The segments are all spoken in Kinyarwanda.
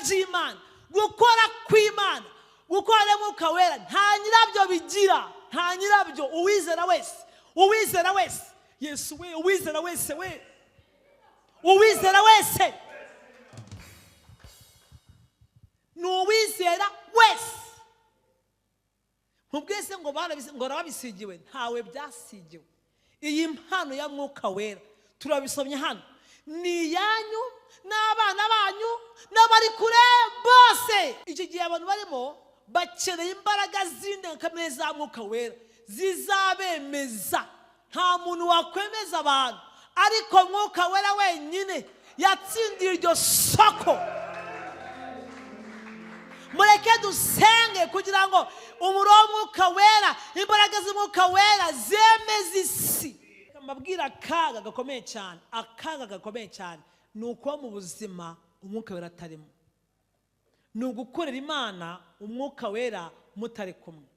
by'Imana, gukora kw'Imana, gukora n'Umwuka Wera nta nyirabyo bigira, nta nyirabyo. Uwizera wese Yesu we, uwizera wese we, uwizera wese ni uwizera wese. Mubwese ngo barabisigiwe, ntawe byasigiwe. Iyi mpano ya Mwuka Wera turabisomye hano, ni yanyu n'abana banyu n'abari kure bose. Icyo gihe abantu barimo bakeneye imbaraga z'indengakamere za Mwuka Wera zizabemeza. Nta muntu wakwemeza abantu, ariko Mwuka Wera wenyine yatsindiye iryo soko. Mureke dusenge kugira ngo umuro w'Umwuka Wera, imbaraga z'Umwuka Wera zemeze isi. Mbabwira akaga gakomeye cyane ni ukuba mu buzima Umwuka Wera atarimo, ni ugukorera Imana Umwuka Wera mutari kumwe.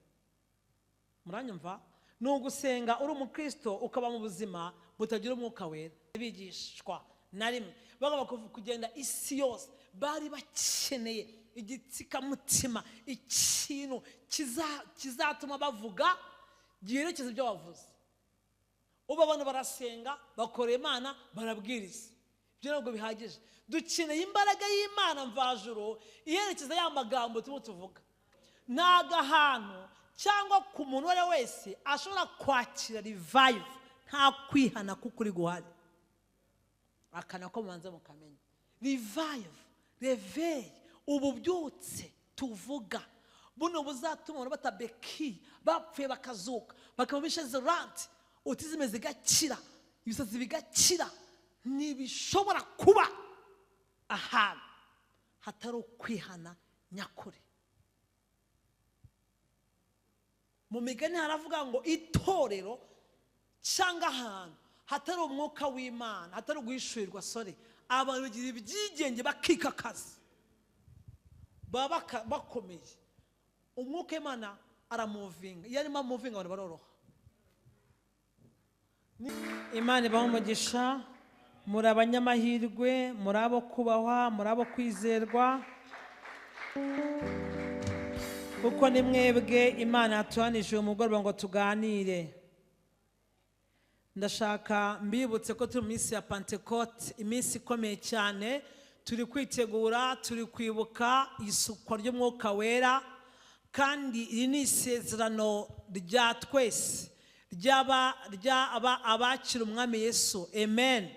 Muranyumva? Ni ugusenga uri umukristo ukaba mu buzima mutagira Umwuka Wera. Bigishwa na rimwe bagomba kugenda isi yose, bari bakeneye igitsikamutima, ikintu kizatuma bavuga giherekeza ibyo bavuze. Ubu abantu barasenga, bakorera Imana, barabwiriza, ibyo ntabwo bihagije. Dukeneye imbaraga y'Imana mvajuru iherekeza ya magambo tuvuga. Ntago ahantu cyangwa ku muntu uwo ari we wese ashobora kwakira revive nta kwihana kuko uri guhari. Akana ko mubanza mukamenya revive, reveil, ububyutse tuvuga buno buzatuma abantu batabeki, bapfuye bakazuka, bakaba bishize rant, utizime zigakira, ibisazi bigakira. Ntibishobora kuba ahantu hatari ukwihana nyakuri. Mu migani haravuga ngo itorero cyangwa ahantu hatari umwuka w'Imana, hatari uguhishurirwa, abantu bagira ibyigenge bakikakaza, baba bakomeye. Umwuka w'Imana aramuvinga, iyo arimo amuvinga abantu baroroha. Imana ibahe umugisha, muri abanyamahirwe, muri abo kubahwa, muri abo kwizerwa, kuko ni mwebwe Imana yatuhanije umugoroba ngo tuganire. Ndashaka mbibutse ko turi mu minsi ya Pentecote, iminsi ikomeye cyane. Turi kwitegura, turi kwibuka isukwa ry'Umwuka Wera, kandi iri ni isezerano rya twese, abakira Umwami Yesu. Amen.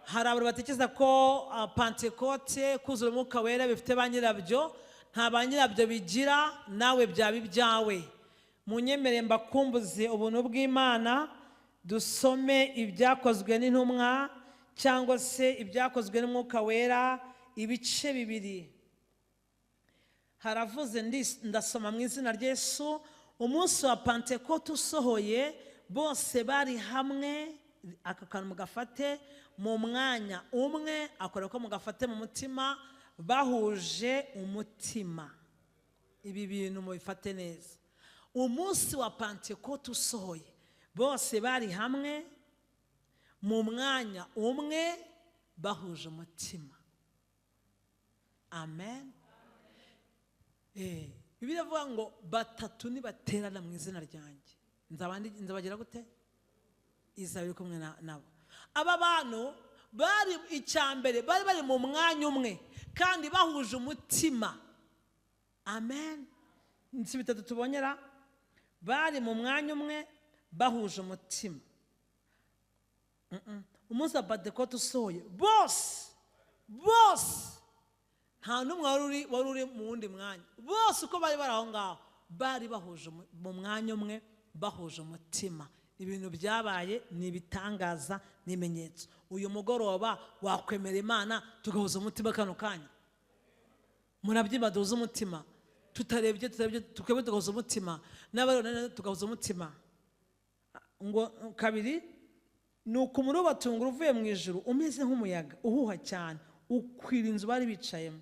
Hari abantu batekereza ko Pentecote, kuzura Umwuka Wera bifite ba nyirabyo. Nta ba nyirabyo bigira, nawe byaba ibyawe. Munyemere mbakumbuze ubuntu bw'Imana, dusome ibyakozwe n'intumwa cyangwa se ibyakozwe n'Umwuka Wera, ibice 2. Haravuze ndasoma mu izina rya Yesu. Umunsi wa Pentecote usohoye, bose bari hamwe. Aka kantu mugafate mu mwanya umwe, akora ko mugafate mu mutima, bahuje umutima. Ibi bintu mubifate neza. Umunsi wa Pentecote usohoye, bose bari hamwe mu mwanya umwe, bahuje umutima. Amen. Bibiliya ivuga ngo batatu nibaterana mu izina ryanjye nzabagira gute? Izabiri kumwe nabo. Aba bantu bari icyambere, bari mu mwanya umwe kandi bahuje umutima. Amen. Nsi bitatu tubonyera, bari mu mwanya umwe bahuje umutima. Umunsi wa Pentecote usohoye, bose nta n'umwe wari uri mu wundi mwanya. Bose uko bari aho ngaho bari bahuje mu mwanya umwe, bahuje umutima. Ibintu byabaye ni ibitangaza n'ibimenyetso. Uyu mugoroba wakwemera Imana tugahuza umutima kano kanya? Murabyimba duhuza umutima, tutarebye tukaba tugahuza umutima, n'abarona tugahuza umutima. Ngo kabiri, nuko umuriro batungura uvuye mu ijuru umeze nk'umuyaga uhuha cyane, ukwira inzu bari bicayemo.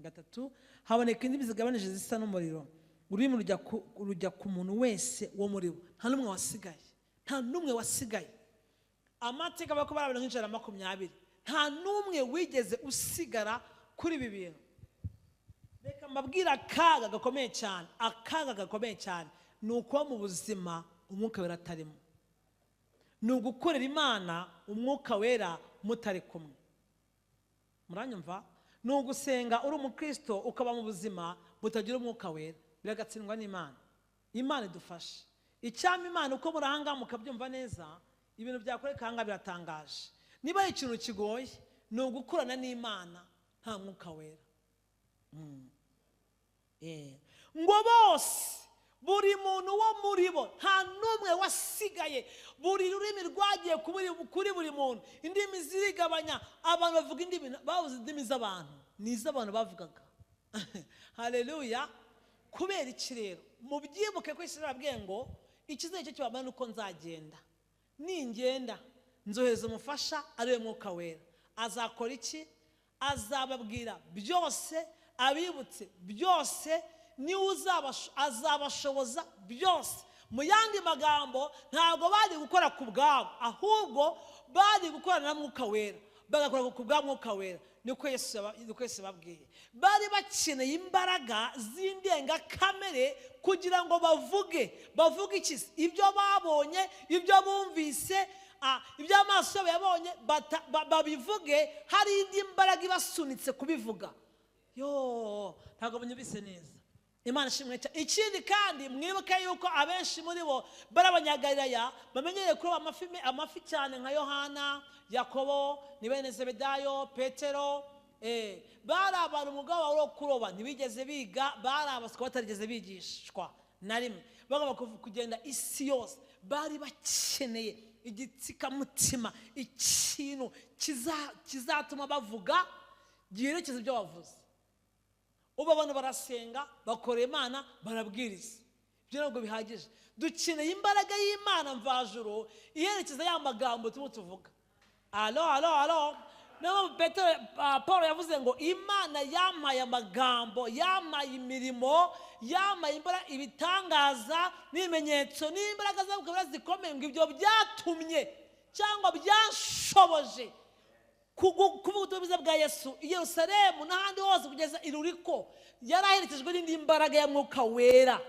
Gatatu, haboneka indimi zigabanije zisa n'umuriro, ururimi rujya ku muntu wese wo muri bo, nta n'umwe wasigaye. Amateka bako barabona nk'ijana 20, nta n'umwe wigeze usigara kuri ibi bintu. reka mbabwira akaga gakomeye cyane, akaga gakomeye cyane ni ukuba mu buzima umwuka wera atarimo, ni ugukorera Imana umwuka wera mutari kumwe. Muranyumva? Ni ugusenga uri umukristo ukaba mu buzima butagira umwuka wera, biragatsindwa n'Imana. Imana idufashe. Icyama Imana uko murahanga mukabyumva neza, ibintu byakoreka hanga biratangaje. Niba ikintu kigoye ni ugukorana n'Imana nta mwuka wera. Ngo bose buri muntu wo muri bo nta n'umwe wasigaye, buri rurimi rwagiye kuri buri muntu, indimi zirigabanya, abantu bavuga indimi, bavuze indimi z'abantu n'iz'abantu bavugaga. Haleluya. Kubera iki rero? Mubyibuke ko Isirayeli abwiye ngo ikizere cyo kibamana uko nzagenda, ningenda nzohereza umufasha ariwe mwuka wera. Azakora iki? Azababwira byose, abibutse byose, niwe azabashoboza byose. Mu yandi magambo, ntabwo bari gukora ku bwabo, ahubwo bari gukorana na mwuka wera, bagakora ku bwa mwuka wera. Niko Yesu babwiye. Bari bakeneye imbaraga z'indengakamere kugira ngo bavuge iki? Ibyo babonye, ibyo bumvise, ibyo amaso yabo yabonye, babivuge. Hari indi mbaraga ibasunitse kubivuga. Ntabwo munyumvise neza. Imana ishimwe cyane. Ikindi kandi mwibuke yuko abenshi muri bo bari Abanyagalilaya, bamenyereye kuroba amafi cyane, nka Yohana, Yakobo, ni bene Zebedayo, Petero. Bari abantu umugabo wo kuroba, ntibigeze biga, bari abaswa batarigeze bigishwa na rimwe, bagomba kugenda isi yose. Bari bakeneye igitsikamutima, ikintu kizatuma bavuga giherekeza ibyo bavuze. Ubu abantu barasenga, bakorera Imana, barabwiriza. Ibyo ntabwo bihagije. Dukeneye imbaraga y'Imana mvajuru iherekeza ya magambo tuvuga. Alo. Nabo Paul yavuze ngo Imana yampaye amagambo, yampaye imirimo, yampaye imbaraga, ibitangaza n'ibimenyetso n'imbaraga z'abukabura zikomeye, ngo ibyo byatumye cyangwa byashoboje kuvuga ubutumwa bwa Yesu i Yerusalemu n'ahandi hose kugeza i Ruriko. Yaraherekejwe n'indi mbaraga ya mwuka wera.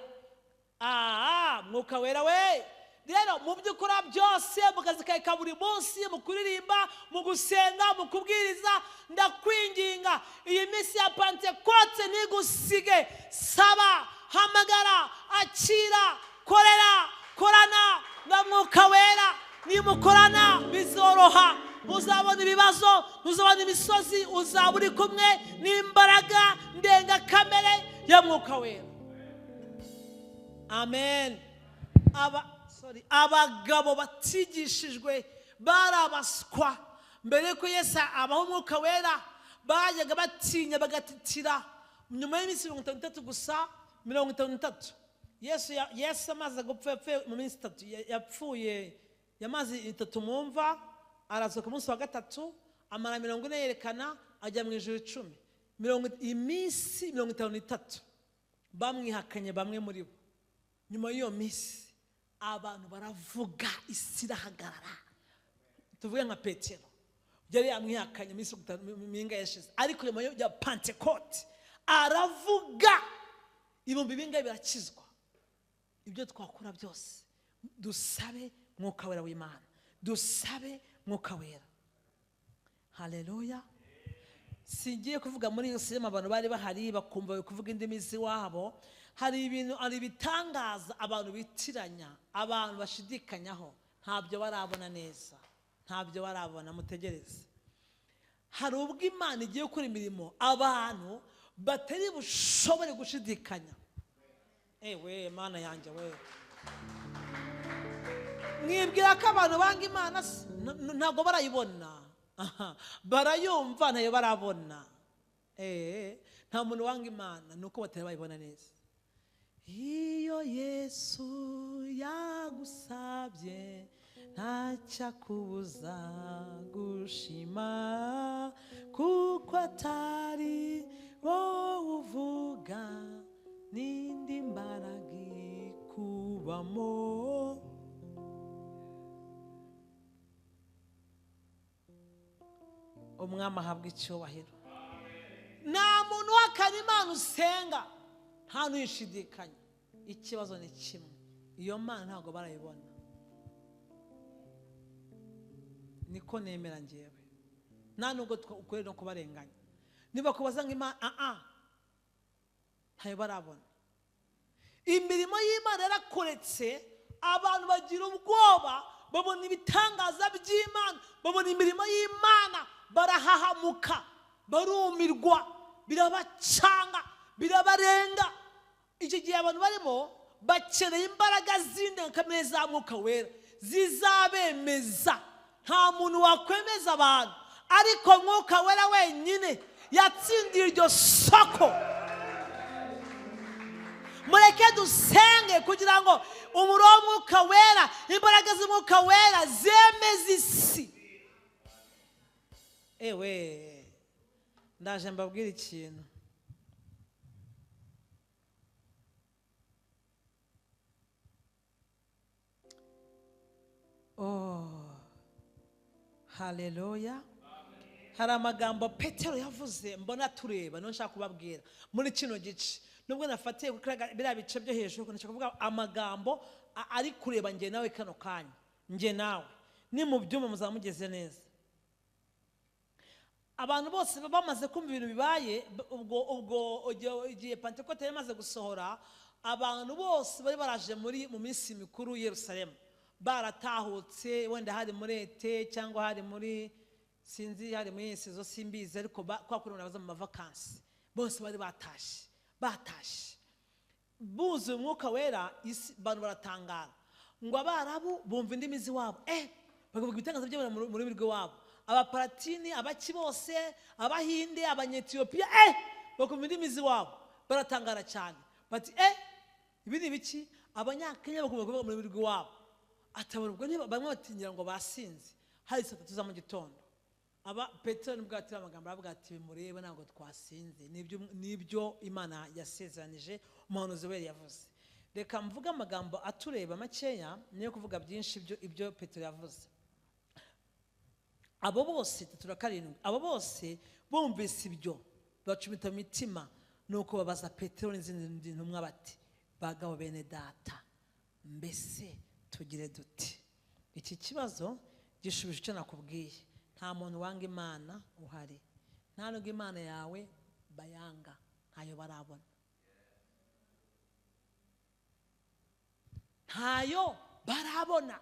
Mwuka wera we. Rero mu by'ukora byose, mu kazi kawe ka buri munsi, mu kuririmba, mu gusenga, mu kubwiriza, ndakwinginga iyi minsi ya Pentekote ntigusige. Saba, hamagara, akira, korana na mwuka wera. Nimukorana bizoroha, uzabona ibibazo, uzabona imisozi, uzaba uri kumwe n'imbaraga ndengakamere ya mwuka wera. Amen. Abagabo batigishijwe bari abaswa. Mbere yuko Yesu abaho umwuka wera, bajyaga batinya bagatitira. Nyuma y'iminsi 53 gusa, 53, Yesu amaze gupfa mu minsi 3, yapfuye yamaze 3 mu mva, arasohoka umunsi wa 3, amara 40 yerekana, ajya mu ijuru 10. Iminsi 53 bamwihakanye bamwe muri bo. Nyuma y'iyo minsi abantu baravuga, isi irahagarara. Tuvuge nka Petero, yari yamwihakanye iminsi minga yashize, ariko nyuma ya Pentecote aravuga, ibihumbi bingahe birakizwa. Ibyo twakora byose dusabe mwuka wera w'Imana, dusabe mwuka wera. Haleluya. Singiye kuvuga muri Yerusalemu abantu bari bahari bakumva kuvuga indimi z'iwabo. Hari ibintu, ari bitangaza abantu bitiranya, abantu bashidikanyaho, ntabyo barabona neza, ntabyo barabona. Mutegereze. Hari ubwo Imana igiye gukora imirimo abantu batari bushobore gushidikanya. Ewe Mana yanjye we, mwibwira ko abantu banga Imana ntabwo barayibona, barayumva ntayo barabona. Nta muntu wanga Imana, nuko batari bayibona neza. Iyo Yesu yagusabye ntacyakubuza gushima, kuko atari wowe uvuga, n'indi mbaraga ikubamo. Umwami ahabwa icyubahiro. Nta muntu wubakana Imana usenga nta n'uyishidikanya, ikibazo ni kimwe, iyo Mana ntabwo barayibona. Niko nemera njyewe, nta nubwo ukwiriye no kubarenganya. Niba kubaza nk'Imana ntayo barabona. Imirimo y'Imana yarakoretse, abantu bagira ubwoba, babona ibitangaza by'Imana, babona imirimo y'Imana, barahahamuka, barumirwa, birabacanga, birabarenga. Icyo gihe abantu barimo bakeneye imbaraga z'indengakamere za Mwuka Wera zizabemeza. Nta muntu wakwemeza abantu, ariko Mwuka Wera wenyine yatsindiye iryo soko. Mureke dusenge kugira ngo umuriro w'Umwuka Wera, imbaraga z'Umwuka Wera zemeze isi. Ewe ndaje mbabwira ikintu. Haleluya. Hari amagambo Petero yavuze mbona tureba, no nshaka kubabwira muri kino gice. Nubwo nafatiye kuri biriya bice byo hejuru, nshaka kuvuga amagambo ari kureba nge nawe kano kanya, nge nawe ni mu byuma muzamugeze neza. Abantu bose bamaze kumva ibintu bibaye, ubwo igihe Pentekote yamaze gusohora, abantu bose bari baraje mu minsi mikuru Yerusalemu, baratahutse, wenda hari muri ete cyangwa hari muri sinzi, hari muri Yesu simbizi, ariko kwa kuri nabaza mu vacances, bose bari batashe buzuye Umwuka Wera. Abantu baratangara ngo Abarabu bumva indimi z'iwabo, bakavuga ibitangaza by'Imana mu rurimi rw'iwabo. Abapalatini, abaki bose, Abahinde, Abanyetiyopiya, bakumva indimi z'iwabo, baratangara cyane bati ibi ni biki? Abanyakenya bakumva kuvuga mu rurimi rw'iwabo. Atabarubwo niba bamwe batingira ngo basinze, hari saa 3 za mu gitondo. Petero nibwo atira amagambo aravuga ati murebe ntabwo twasinze, nibyo Imana yasezeranije, umuhanuzi we yavuze. Reka mvuga amagambo atureba makeya, niyo kuvuga byinshi ibyo Petero yavuze. Abo bose 37, abo bose bumvise ibyo bacumita mu mitima, nuko babaza Petero n'izindi ntumwa bati, bagabo bene data, mbese tugire duti? Iki kibazo gishubije icyo nakubwiye. Nta muntu wanga Imana uhari, nta nubwo Imana yawe bayanga, ntayo barabona, ntayo barabona.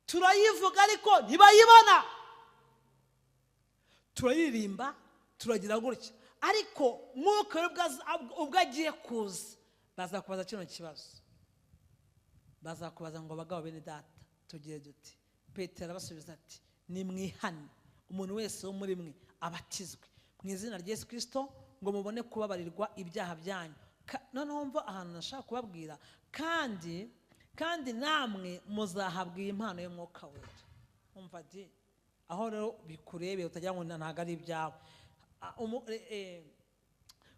Turayivuga ariko ntibayibona, turayiririmba, turagira gutya, ariko Mwuka ubwo agiye kuza bazakubaza kino kibazo, bazakubaza ngo bagabo bene data tugire duti? Petero abasubiza ati, nimwihane umuntu wese wo muri mwe abatizwe mu izina rya Yesu Kristo ngo mubone kubabarirwa ibyaha byanyu. Noneho mva ahantu nashaka kubabwira, kandi namwe muzahabwa impano y'Umwuka Wera. Umva di aho rero bikurebe utagira ngo ntago ari ibyawe,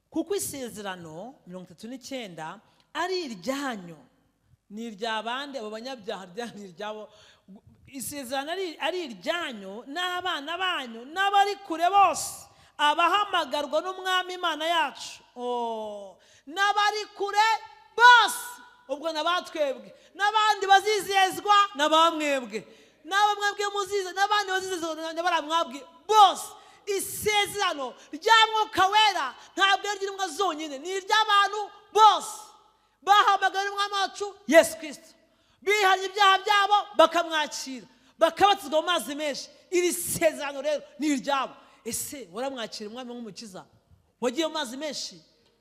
kuko isezerano 39 ari iryanyu, ni iry'abandi, abo banyabyaha ryani iryabo. Isezerano ari iryanyu n'abana banyu n'abari kure bose, abahamagarwa n'Umwami Imana yacu, n'abari kure bose, ubwo nabatwebwe n'abandi bazizezwa n'abamwebwe, n'abamwebwe muzize n'abandi bazizezwa n'abaramwabwe bose. Isezerano rya Mwuka Wera ntabwo ari iry'intumwa zonyine, ni iry'abantu bose bahamagara n'Umwami wacu Yesu Kristo, bihanye ibyaha byabo bakamwakira, bakabatizwa mu mazi menshi. Iri sezerano rero ni iryabo. Ese waramwakira Umwami nk'umukiza? Wagiye mu mazi menshi?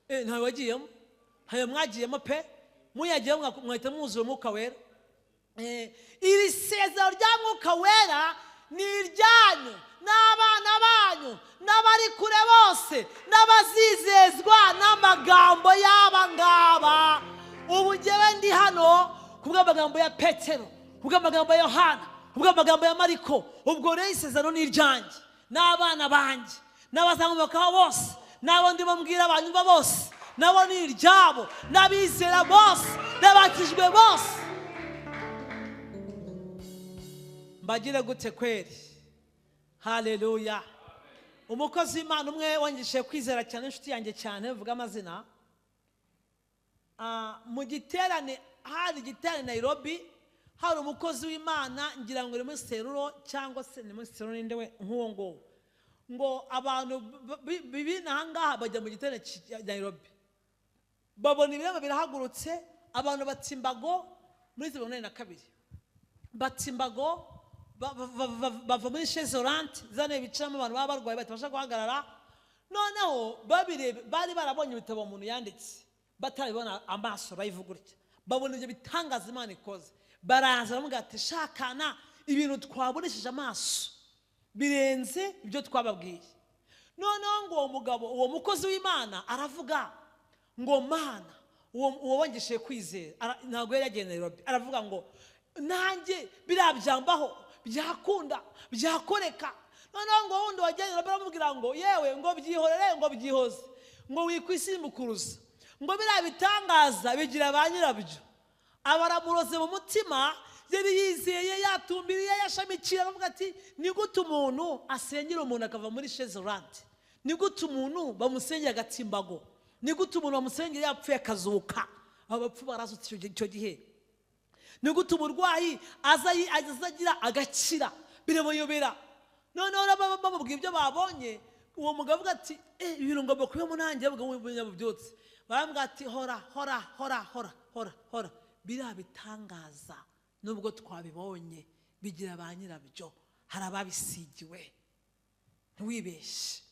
Ntawe wagiyemo, ntawe mwagiyemo pe, muyagiyemo mwahita mwuzura Umwuka Wera. Iri sezerano rya Mwuka Wera ni iryanyu n'abana banyu n'abari kure bose, n'abazizezwa n'amagambo y'aba ngaba. Ubu njyewe ndi hano kubw'amagambo ya Petero, kubw'amagambo ya Yohana, kubw'amagambo ya Mariko. Ubwo rero isezerano ni iryanjye n'abana banjye n'abazankomokaho bose, n'abo ndimo mbwira abanyumva bose, nabo ni iryabo, n'abizera bose, n'abakijwe bose. Mbagire gute kweri? Haleluya. umukozi w'Imana umwe wangishije kwizera cyane, inshuti yanjye cyane, vuga amazina. Mu giterane, hari igiterane Nairobi, hari umukozi w'Imana, ngira ngo ni muri Seruro cyangwa se ni muri Seruro ninde we nk'uwo ngo abantu bibina ahangaha bajya mu giterane Nairobi, babona ibirema birahagurutse, abantu batsimbago muri 2022, batsimbago bava muri Chezorant zane bicamo abantu baba barwaye batabasha guhagarara. Noneho babirebe, bari barabonye ibitabo umuntu yanditse, batarabibona amaso bayivugurike, babona ibyo bitangaza Imana ikoze, baraza bamubwira ati shakana ibintu twabonesheje amaso birenze ibyo twababwiye. Noneho ngo uwo mugabo, uwo mukozi w'Imana aravuga ngo Mana, uwo wangishije kwizera ntabwo yari yagiye Nairobi, aravuga ngo nanjye birabyambaho, byakunda byakoreka. Noneho ngo wundi wagenda baramubwira ngo yewe ngo byihorere, ngo byihoze, ngo wikwisimukuruza, ngo birabitangaza bigira ba nyirabyo. Abaramuroze mu mutima, yari yizeye, yatumbiriye, yashamikira, aravuga ati ni gute umuntu asengera umuntu akava muri Chezorant, ni gute umuntu bamusengera agatsimbago, ni gute umuntu bamusengera yapfuye akazuka, abapfu barazutse icyo gihe, ni gute umurwayi azagira agakira, birabayobera. Noneho bamubwira ibyo babonye, uwo mugabo avuga ati ibintu ngomba kubemo nanjye, bwo byose barambwira ati hora biriya bitangaza nubwo twabibonye bigira ba nyirabyo, hari ababisigiwe, ntiwibeshye.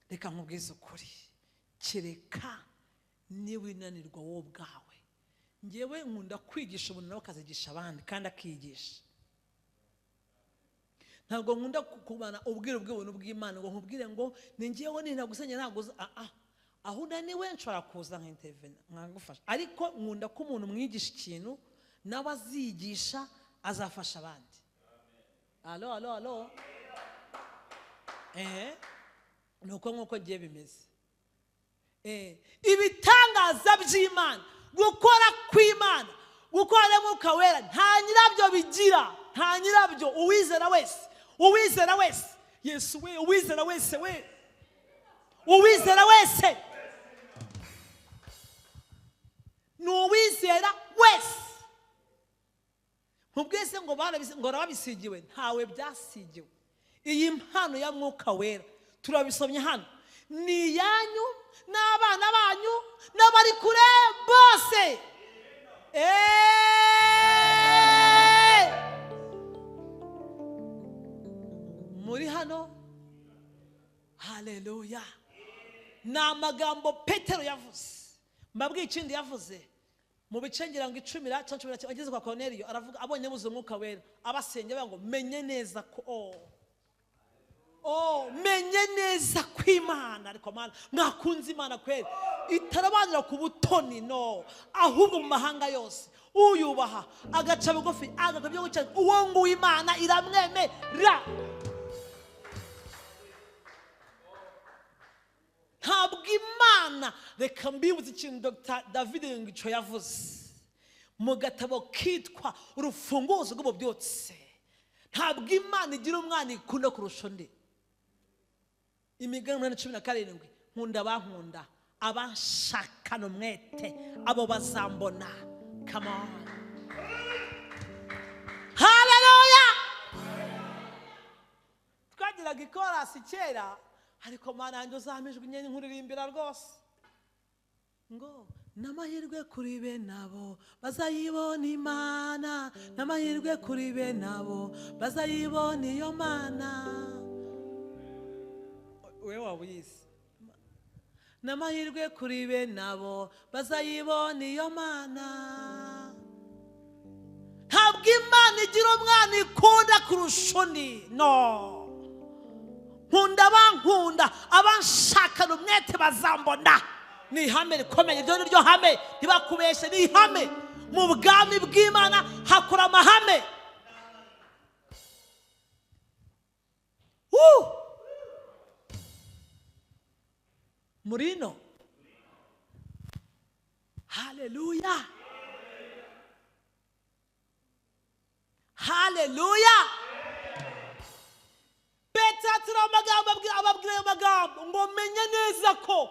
Reka nkubwize ukuri, kereka niba unanirwa wowe ubwawe. Ngewe nkunda kwigisha umuntu nawe akazigisha abandi kandi akigisha. Ntabwo nkunda kubana ubwire bw'ubuntu bw'Imana ngo nkubwire ngo ni ngewe nina gusenya ntabwo aho unaniwe nshobora kuza nk'intervene nkagufasha, ariko nkunda ko umuntu mwigisha ikintu nawe azigisha azafasha abandi. Alo nuko nk'uko ngiye bimeze. Ibitangaza by'Imana, gukora kw'Imana, gukora Mwuka Wera, nta nyirabyo bigira, nta nyirabyo. Uwizera wese Yesu we, uwizera wese we, uwizera wese ni uwizera wese. Mubwese ngo barabisigiwe, ntawe byasigiwe. Iyi mpano ya Mwuka Wera turabisomye hano, ni yanyu n'abana banyu n'abari kure bose. Muri hano, haleluya. Ni amagambo Petero yavuze. Mbabwiye ikindi yavuze mu bice ngira ngo 10 ageze kwa Cornelio, aravuga abonye muze Mwuka Wera abasenge ngo menye neza ko menye neza kw'Imana, ariko Mana mwakunze Imana kweli itarabanira ku butoni, no, ahubwo mu mahanga yose uyubaha agaca bugufi agakabyo gucana, uwo ngo Imana iramwemera. Ntabwo Imana, reka mbibutse ikintu Dr. David Ngico yavuze mu gatabo kitwa Urufunguzo rw'ubu byose. Ntabwo Imana igira umwana ikunda kurusha undi. Imigani 17, nkunda bankunda, abanshakana umwete abo bazambona. Come on, hallelujah. Twagiraga ikorasi kera, ariko Mana yanjye uzamijwe nyene nkuririmbira rwose ngo n'amahirwe kuri be nabo bazayibona Imana, n'amahirwe kuri be nabo bazayibona iyo Mana. Wewe wabuyizi, n'amahirwe kuri be nabo bazayibona iyo Mana. Ntabwo Imana igira umwana ikunda kurusha undi, no. Nkunda bankunda, abanshakana umwete bazambona. Ni ihame rikomeye, ryo niryo hame, ntibakubeshe, ni ihame. Mu bwami bw'Imana hakora amahame. Murino, haleluya, haleluya. Petero amagambo abwira ababwira ayo magambo ngo menye neza ko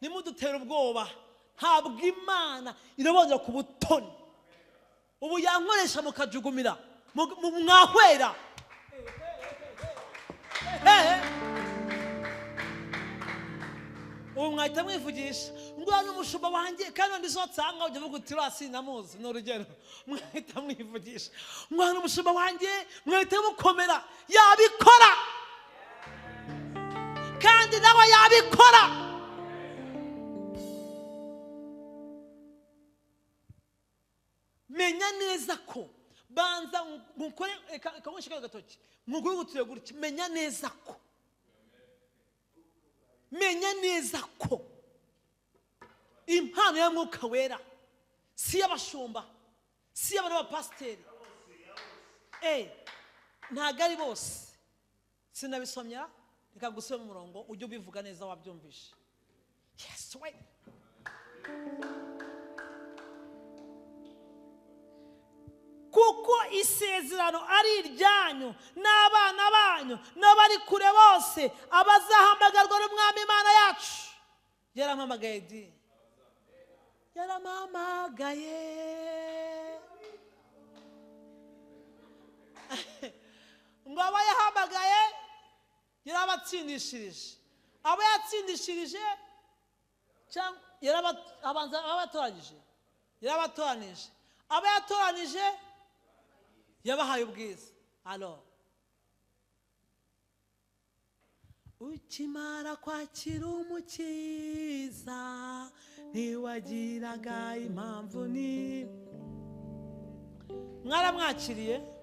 nimudutera ubwoba, ntabwo Imana irabongera ku butoni. Ubu yankoresha mukajugumira mwahwera. Ubu mwahita mwivugisha ngo hano umushumba wanjye kandi ndizotanga ujya uvuga uti sinamuzi, ni urugero. Mwahita mwivugisha ngo hano umushumba wanjye, mwahita mukomera. Yabikora kandi nawe yabikora. Menya neza ko banza mukore kamushika gatoki muguru gutire gutya. Menya neza ko, menya neza ko impano ya Mwuka Wera si y'abashumba, si y'abana b'abapasiteri, ntabwo ari bose. Sinabisomya, reka gusubira mu murongo ujye ubivuga neza wabyumvishe. Yes, wait. Kuko isezerano ari iryanyu n'abana banyu n'abari kure bose, abazahamagarwa n'Umwami Imana yacu. Yarampamagaye di, yarampamagaye. Ngo abo yahamagaye yarabatsindishirije. Abo yatsindishirije cyangwa yarabatoranyije, yarabatoranije. Abo yatoranije yabahaye ubwiza. Ukimara kwakira Umukiza ntiwagiraga impamvu ni mwaramwakiriye.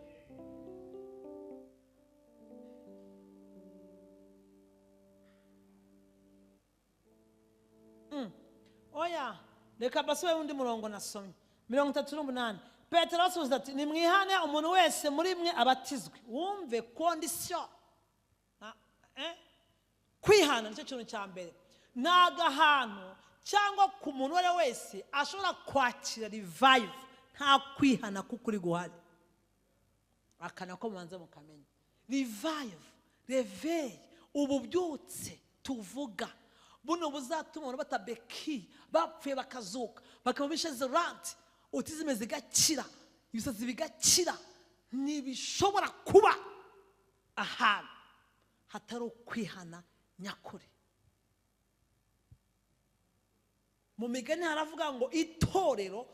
Oya, reka basube undi murongo nasomye 38. Petero asubiza ati nimwihane umuntu wese muri mwe abatizwe. Wumve condition. Kwihana nicyo kintu cya mbere. Ntago ahantu cyangwa ku muntu wese wese ashobora kwakira revive nta kwihana kukuri guhari. Akana ko mubanze mukamenya revive, reveil, ububyutse tuvuga buno buzatuma abantu batabeki, bapfuye bakazuka, bakabisha zerant, utizime zigakira, ibisazi bigakira. Ntibishobora kuba ahantu hatari ukwihana nyakuri. Mu migani haravuga ngo itorero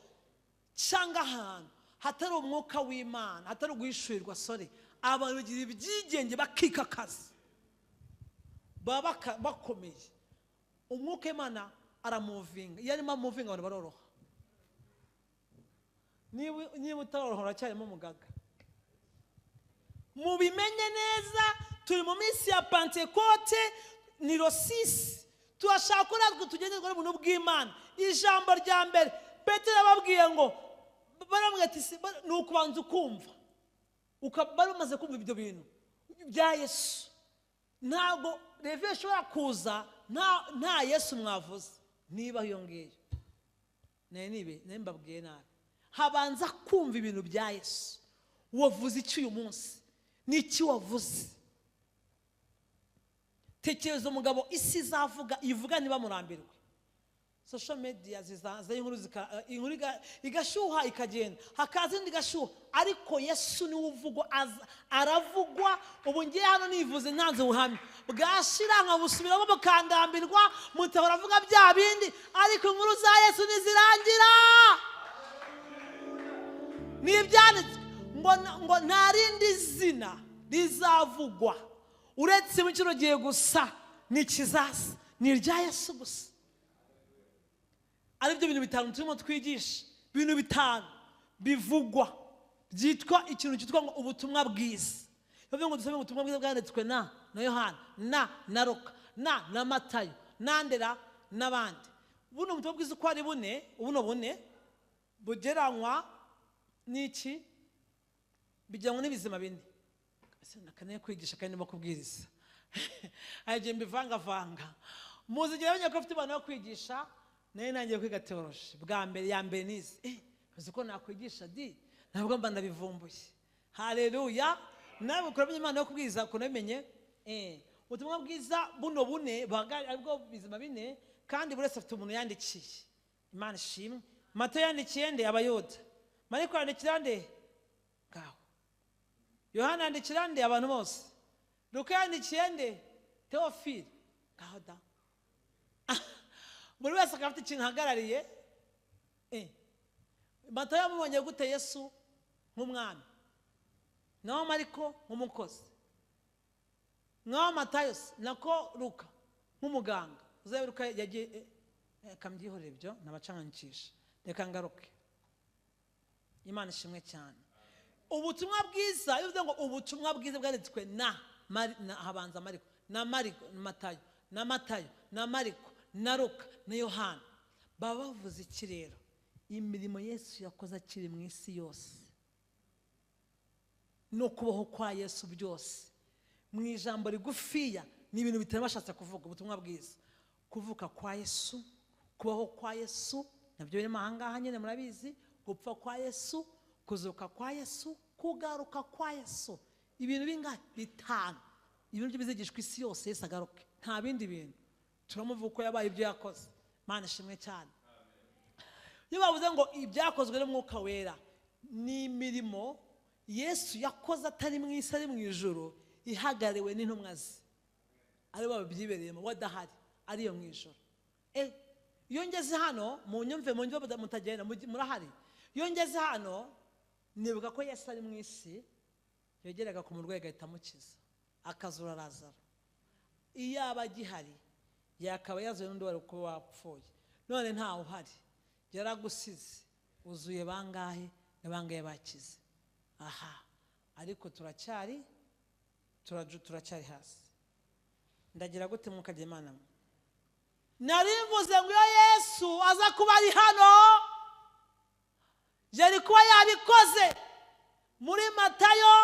cyangwa ahantu hatari umwuka w'Imana, hatari guhishurirwa abantu bagira ibyigenge bakikakaza, baba bakomeye. Umwuka w'Imana aramuvinga. Iyo arimo amuvinga abantu baroroha. Niba utaroroha uracyarimo umugaga. Mubimenye neza, turi mu minsi ya Pentekote, ni Rosisi. Turashaka ko natwe tugenderwa n'ubuntu bw'Imana. Ijambo rya mbere Petero ababwiye ngo baramubwira ati ni ukubanza ukumva, bari bamaze kumva ibyo bintu bya Yesu. Ntabwo reviye ishobora kuza nta Yesu mwavuze. Niba iyo ngiyo mbabwiye nabi, habanza kumva ibintu bya Yesu. Wavuze iki uyu munsi? Niki wavuze? Tekereza umugabo isi izavuga, ivuga niba murambirwe. Social media zizaza inkuru igashuha ikagenda, hakaza indi gashuha, ariko Yesu niwe uvugwa, aravugwa. Ubu ngiye hano nivuze ntanze ubuhamya, bwashira nkabusubiramo mukandambirwa, mutahora avuga bya bindi, ariko inkuru za Yesu nizirangira. Nibyanditswe ngo nta rindi zina rizavugwa uretse mu kino gihe gusa n'ikizaza, ni irya Yesu gusa. Aribyo bintu bitanu turimo twigisha, ibintu bitanu bivugwa byitwa ikintu cyitwa ngo ubutumwa bwiza. Bavuga ngo dusome ubutumwa bwiza bwanditswe na Yohana, na Luka, na Matayo, na Ndera n'abandi. Buno ubutumwa bwiza uko ari bune, ubuno bune bugeranywa n'iki? Bijyanwa n'ibizima bine. Nakane kwigisha kandi ndimo kubwiriza. Aje mbivanga. Muzigira abanya ko afite abantu yo kwigisha, naye nangiye kwiga theology. Bwa mbere ya mbere nize. Uzi ko nakwigisha ntabwo mba ndabivumbuye. Haleluya. Nawe ukuramenye Imana yo kubwiriza kunemenye. ubutumwa bwiza buno bune aribwo bizima bine, kandi buri wese afite umuntu yandikiye. Imana ishimwe. Matayo yandikiye nde? Abayuda. Mariko yandikira nde? Ngaho. Yohana yandikira nde? Abantu bose. Luka yandikiye nde? Teofili. Ngaho da. Buri wese akafite ikintu ahagarariye. Matayo yamubonye gute Yesu nk'umwami, naho Mariko nk'umukozi, naho Matayo nako Luka nk'umuganga. Uzabe Luka yagiye kambyihorera ibyo nabacanganisha, reka ngaruke. Imana ishimwe cyane. Ubutumwa bwiza, bivuze ngo ubutumwa bwiza bwanditswe na habanza Mariko na Matayo na Mariko na Luka na Yohana. Baba bavuze iki rero? Imirimo Yesu yakoze akiri mu isi yose, no kubaho kwa Yesu byose, mu ijambo rigufiya ni ibintu bitari bashatse kuvuga. Ubutumwa bwiza, kuvuka kwa Yesu, kubaho kwa Yesu, nabyo biri ahangaha nyine murabizi. Gupfa kwa Yesu, kuzuka kwa Yesu, kugaruka kwa Yesu. Ibintu bingahe? Bitanu. Ibintu byo bizigishwa isi yose Yesu agaruke, nta bindi bintu. Turamuvuga ko yabaye ibyo yakoze. Imana ishimwe cyane. Iyo bavuze ngo ibyakozwe n'Umwuka Wera, ni imirimo Yesu yakoze atari mu isi, ari mu ijuru, ihagariwe n'intumwa ze, ari bo babyibereyemo, wadahari ariyo mu ijuru. Iyo ngeze hano mu nyumve mutagenda murahari. Iyo ngeze hano nibuka ko Yesu ari mu isi, yegeraga ku murwayi agahita amukiza, akazura Lazaro. Iyo aba agihari yakaba yazuye n'undi wari kuba wapfuye. None ntawe uhari, yaragusize. Uzuye bangahe? Bangahe bakize? Aha, ariko turacyari hasi. Ndagira gute mukajya Imana? Narivuze ngo iyo Yesu aza kuba ari hano, yari kuba yabikoze muri Matayo,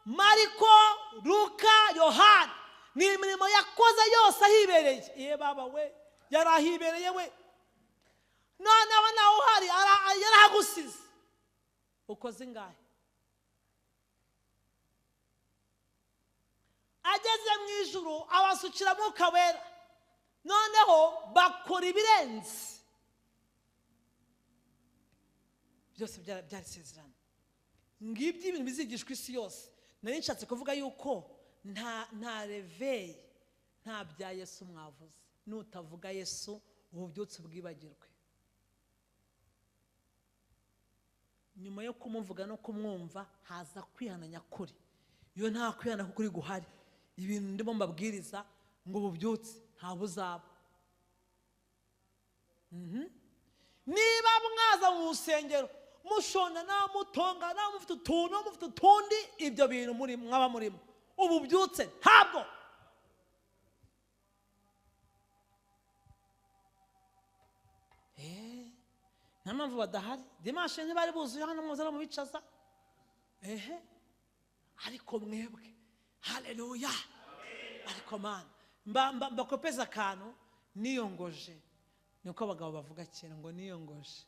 Mariko, Luka, Yohana. Ni imirimo yakoze yose ahibereye. Ye baba we, yari ahibereye we. Noneho nawe uhari yaragusize. Ukoze ingahe? Ageze mu ijuru abasukira Mwuka Wera, noneho bakora ibirenze byose byarasezerana. Ngibyo ibintu bizigishwa isi yose. Nari nshatse kuvuga yuko nta reveil, nta bya Yesu mwavuze. Nutavuga Yesu ububyutse bwibagirwe. Nyuma yo kumuvuga no kumwumva haza kwihana nyakuri. Iyo nta kwihana kuri guhari, ibintu ndimo mbabwiriza ngo ububyutse nta buzaba. Niba mwaza mu rusengero mushona na mutonga na mufite utuntu mufite utundi, ibyo bintu muri mwaba murimo, ububyutse ntabwo. Nta mpamvu badahari. Dimanche ntibari buzuye hano muzana mu bicaza. Ariko mwebwe, haleluya. Ariko man, mbakopeza akantu, niyongoje. Niko abagabo bavuga cyane ngo niyongoje.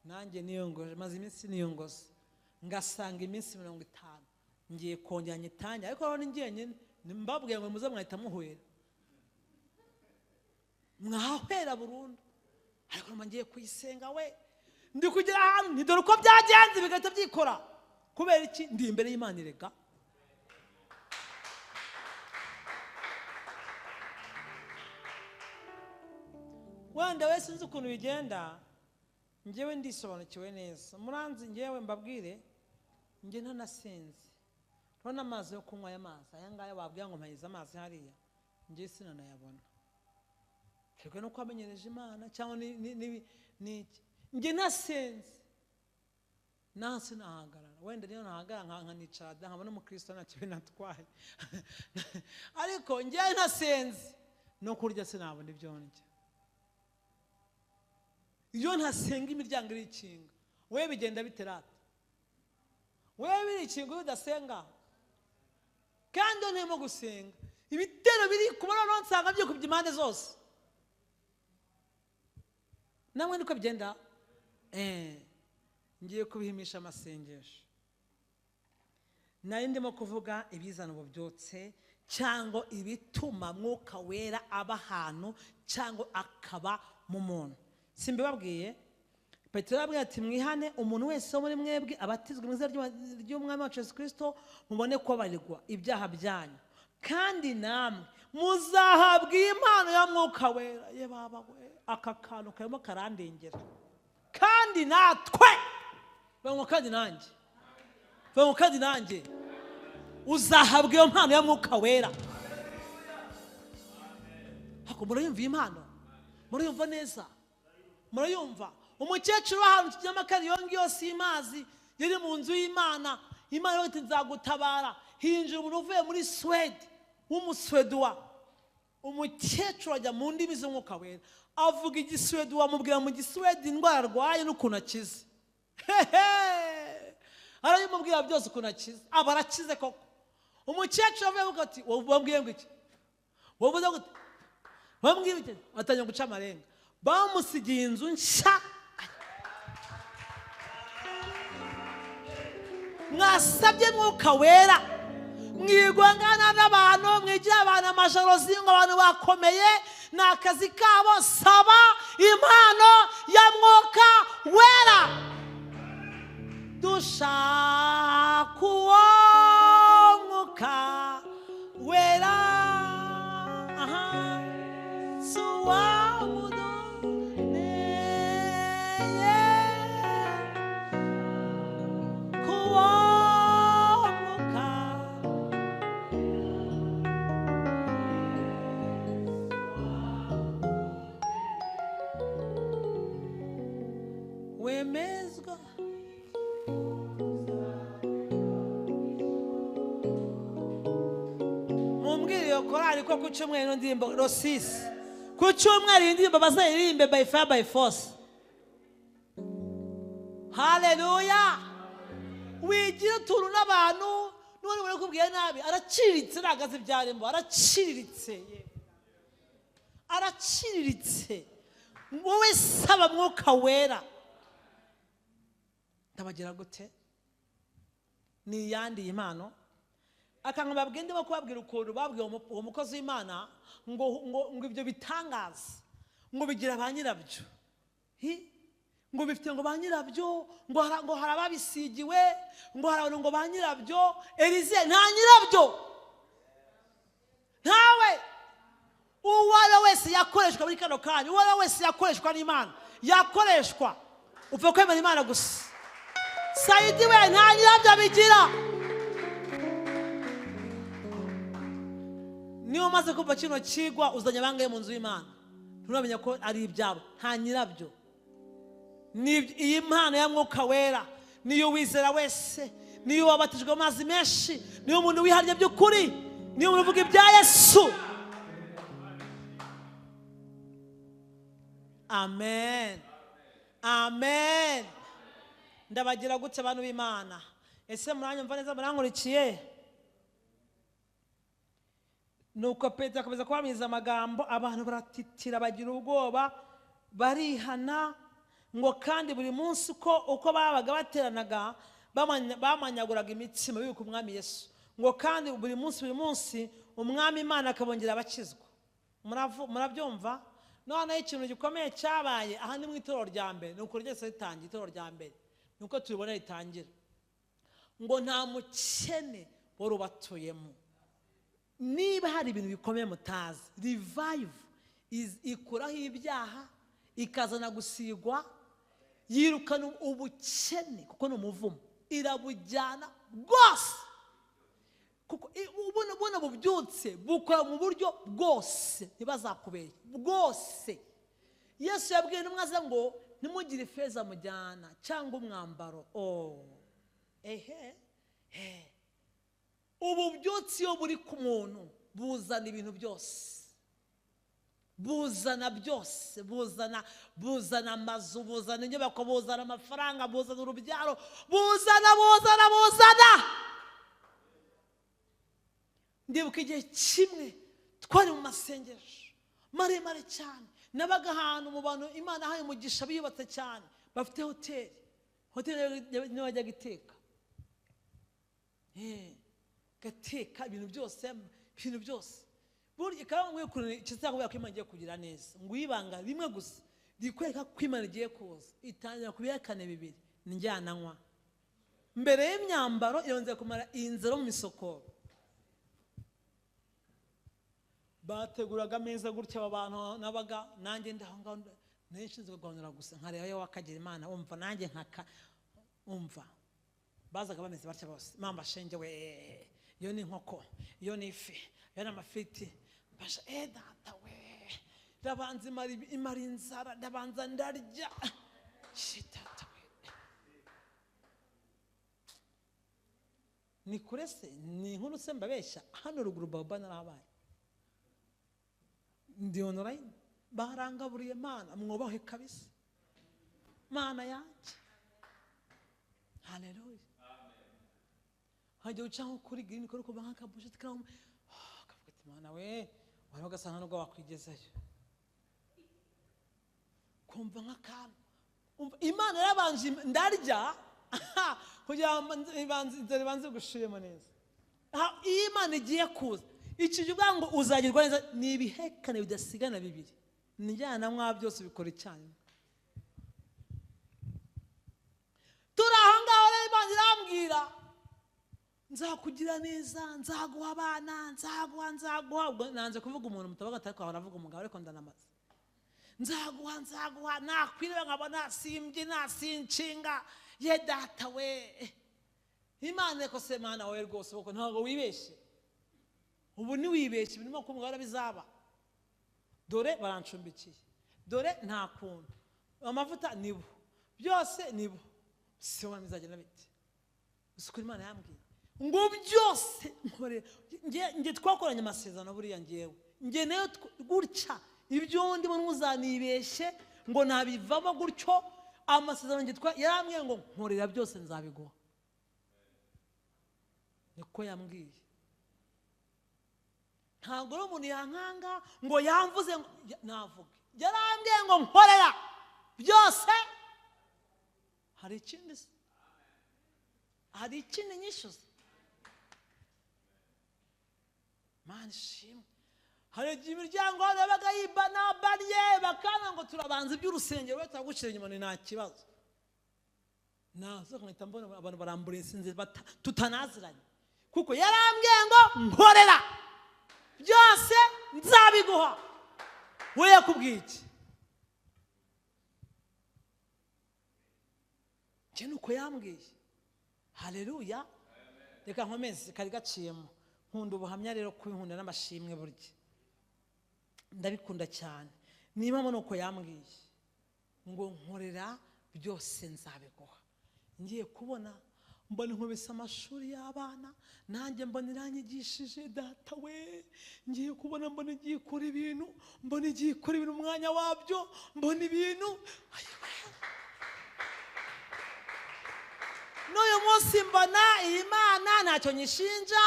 Nanjye niyongoje, maze iminsi niyongoza, ngasanga iminsi 50 ngiye kongera nyitanya. Ariko aho ngiye nyine mbabwiye ngo muze mwahita muhwera, mwahwera burundu. Ariko ngiye kuyisenga we, ndi kugira ahantu ntidore uko byagenze bigahita byikora. Kubera iki? Ndi imbere y'Imana irega. Wenda wese nzi ukuntu bigenda, njyewe ndisobanukiwe neza. Muranzi njyewe mbabwire, njye ntanasenze. Rona amazi yo kunywa y'amazi, aya ngaya babwiye ngo mpayize amazi hariya, njye sinanayabona. Kekwe no kwamenyereje Imana cyangwa n'iki. Njye nasenze, nasi nahagarara. Wenda niyo nahagarara nkanicara nkabona umukristo ntacyo binatwaye. Ariko njye nasenze no kurya sinabona ibyo ndya. Iyo ntasenga imiryango irikinga, we bigenda biterata. We birikinga udasenga. Kandi ntemo gusenga, ibitero biri kubona no nsanga byo kubyimande zose. Namwe niko bigenda. Ngiye kubihimisha amasengesho. Nari ndimo kuvuga ibizana ububyutse, cyangwa ibituma mwuka wera aba ahantu cyangwa akaba mu muntu. Simbibabwiye? Petero yabwiye ati mwihane umuntu wese wo muri mwebwe abatizwe mu izina ry'umwami wacu Yesu Kristo mubone kubabarirwa ibyaha byanyu, kandi namwe muzahabwa impano ya mwuka wera. Ye baba we, aka kantu karimo karandengera. Kandi natwe kandi nanjye uzahabwa iyo mpano ya mwuka wera. Hako murayumva iyi mpano? Murayumva neza? Murayumva? Umukecuru w'ahantu Kinyamakara yongiyo simazi yari mu nzu y'Imana. Imana iti nzagutabara. Hinjira umuntu uvuye muri Swede w'umuswedwa. Umukecuru ajya mu ndimi z'umwuka wera, avuga igiswedwa, amubwira mu giswede indwara arwaye n'ukuntu akize. Arabimubwira byose ukuntu akize. Aba arakize koko. Umukecuru avuga ati wabwiye ngo iki? Wavuze gute? Bambwiye iki? Atanya guca amarenga. Bamusigiye inzu nshya. Mwasabye mwuka wera, mwigongana n'abantu, mwigira abantu amajorozi ngo abantu bakomeye, ni akazi kabo. Saba impano ya mwuka wera. Dushaka uwo mwuka wera. Wemezwa mumbwire iyo korali ko ku cyumweru ndirimbo Rosisi, ku cyumweru indirimbo bazaririmbe by fire by force. Haleluya. Wigira utuntu n'abantu none muri kubwiye nabi, araciriritse nagaze byarembo, araciriritse. Wowe saba mwuka wera. Ndabagira gute? Ni yandi impano. Akanga babwende bo kubabwira ukuntu babwiye uwo mukozi w'Imana ngo ibyo bitangaza ngo bigira ba nyirabyo. Ngo bifite ngo ba nyirabyo, ngo harababisigiwe, ngo harabona ngo ba nyirabyo. Elize nta nyirabyo. Ntawe. Uwara wese yakoreshwa muri kano kanya, uwara wese yakoreshwa n'Imana, yakoreshwa. Upfa kwemera Imana gusa. Saidi we nta nyirabyo bigira. Niyo maze kumva kino kigwa uzanye bangaye mu nzu y'Imana, nturamenya ko ari ibyabo. Nta nyirabyo. Ni iyi mpano ya mwuka wera, niyo wizera wese, niyo wabatijwe amazi menshi, niyo umuntu wiharye by'ukuri, niyo umuntu uvuga ibya Yesu. Amen. Amen. Ndabagira gute abantu b'Imana? Ese muranyumva neza? Murankurikiye? Nuko Petero akomeza kubamiza amagambo, abantu baratitira bagira ubwoba, barihana. Ngo kandi buri munsi uko babaga bateranaga bamanyaguraga imitsima bibuka umwami Yesu. Ngo kandi buri munsi umwami Imana akabongera abakizwa. Murabyumva? None ikintu gikomeye cyabaye aha ni mu itorero rya mbere. Nuko ryese ritangira itorero rya mbere, nuko turibona ritangira. Ngo nta mukene wari ubatuyemo. Niba hari ibintu bikomeye mutazi, revive ikuraho ibyaha, ikazana gusigwa, yirukana ubukene kuko ni umuvumo, irabujyana bwose. Kuko ubona bubyutse bukora mu buryo bwose, ntibazakubeye bwose. Yesu yabwiye intumwa ze ngo ntimugire ifeza mujyana cyangwa umwambaro. Ububyutse iyo buri ku muntu buzana ibintu byose. Buzana byose, buzana amazu, buzana inyubako, buzana amafaranga, buzana urubyaro, buzana. Ndibuka igihe kimwe twari mu masengesho maremare cyane, nabaga ahantu mu bantu Imana ahaye umugisha biyubatse cyane, bafite hoteli niyo bajya guteka. Gateka ibintu byose, ibintu byose burya kandi ngwikurane kizakubwira ko Imana igiye kugira neza ngo ibanga rimwe gusa rikwereka ko Imana igiye kuza itangira kubihakane bibiri njyananywa mbere y'imyambaro yongera kumara inzara mu misokoro bateguraga ameza gutya abantu nabaga nanjye ndaho ngaho nishinzwe kuganira gusa nkareba yo wakagira Imana umva nanjye nkaka umva bazaga bameze batya bose mama shenge we yo ni inkoko yo ni ifi yo n'amafiti basha data we ndabanza imara inzara ndabanza ndarya shitata we ni kurese ni inkuru se mbabeshya hano ruguru baba narabaye ndi online barangaburiye Mana mwubahe kabisa Mana yanjye haleluya hajya ucaho kuri green ko banka bushit kavuga ati Mana we wari gasanga nubwo wakwigezayo kumva nk'akantu Imana yarabanje ndarya kugira banze gushiremo neza Imana igiye kuza ikijubwa ngo uzagirwa neza ni ibihekane bidasigana bibiri njyana mwa byose bikora cyane turahanga ore Imana irambwira nzakugira neza nzaguha abana nzaguha nanze kuvuga umuntu mutabaga atari kwa aravuga umugabo ariko ndanamaze nzaguha nakwireba nkabona simbye nasinshinga ye data we Imana ko se Mana we rwose uko ntago wibeshye ubu ni wibeshye birimo ko umugabo bizaba dore barancumbikiye dore nta kuntu amavuta nibo byose nibo se wamizagena biti usukuri Imana yambwiye ngo byose nkore nge twakoranye amasezerano buriya ngewe nge nayo gutya ibyo ndimo ntuzanibeshye ngo nabivamo gutyo amasezerano nge yarambwiye ngo nkorera byose nzabiguha niko yambwiye ntabwo ari umuntu yankanga ngo yamvuze navuge yarambwiye ngo nkorera byose hari ikindi nyishuza Mana shimwe hari imiryango yabaga yibana barye bakana ngo turabanza iby'urusengero we turagucira inyuma nta kibazo nazo nkita mbona abantu barambure sinze tutanaziranye kuko yarambwiye ngo nkorera byose nzabiguha we yakubwiye iki cyane uko yambwiye haleluya reka nkomeze kari gaciyemo nkunda ubuhamya rero kubinkunda n'amashimwe burya ndabikunda cyane niba mbona uko yambwiye ngo nkorera byose nzabiguha ngiye kubona mbona nkubise amashuri y'abana nanjye mbona iranyigishije data we ngiye kubona mbona igiye kora ibintu mbona igiye kora ibintu umwanya wabyo mbona ibintu n'uyu munsi mbona Imana ntacyo nyishinja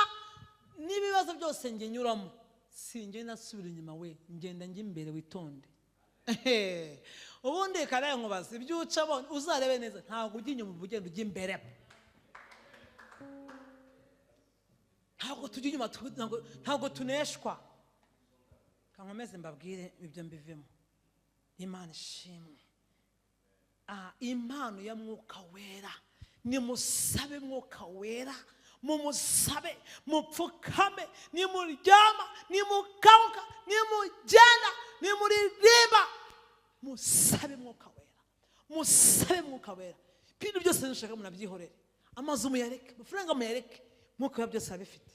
n'ibibazo byose nge nyuramo singe nasubira inyuma we ngenda njye imbere witonde ubundi karaye nkubaza ibyo uca bona uzarebe neza ntabwo ujya inyuma ugenda ujya imbere ntabwo tujya inyuma ntabwo tuneshwa kankomeze mbabwire ibyo mbivemo Imana ishimwe impano ya mwuka wera nimusabe mwuka wera mumusabe mupfukame nimuryama nimukauka nimugenda nimuririmba musabe mwuka wera ibintu byose nshaka munabyihorere amazu muyareke amafaranga muyareke mwuka wera byose abifite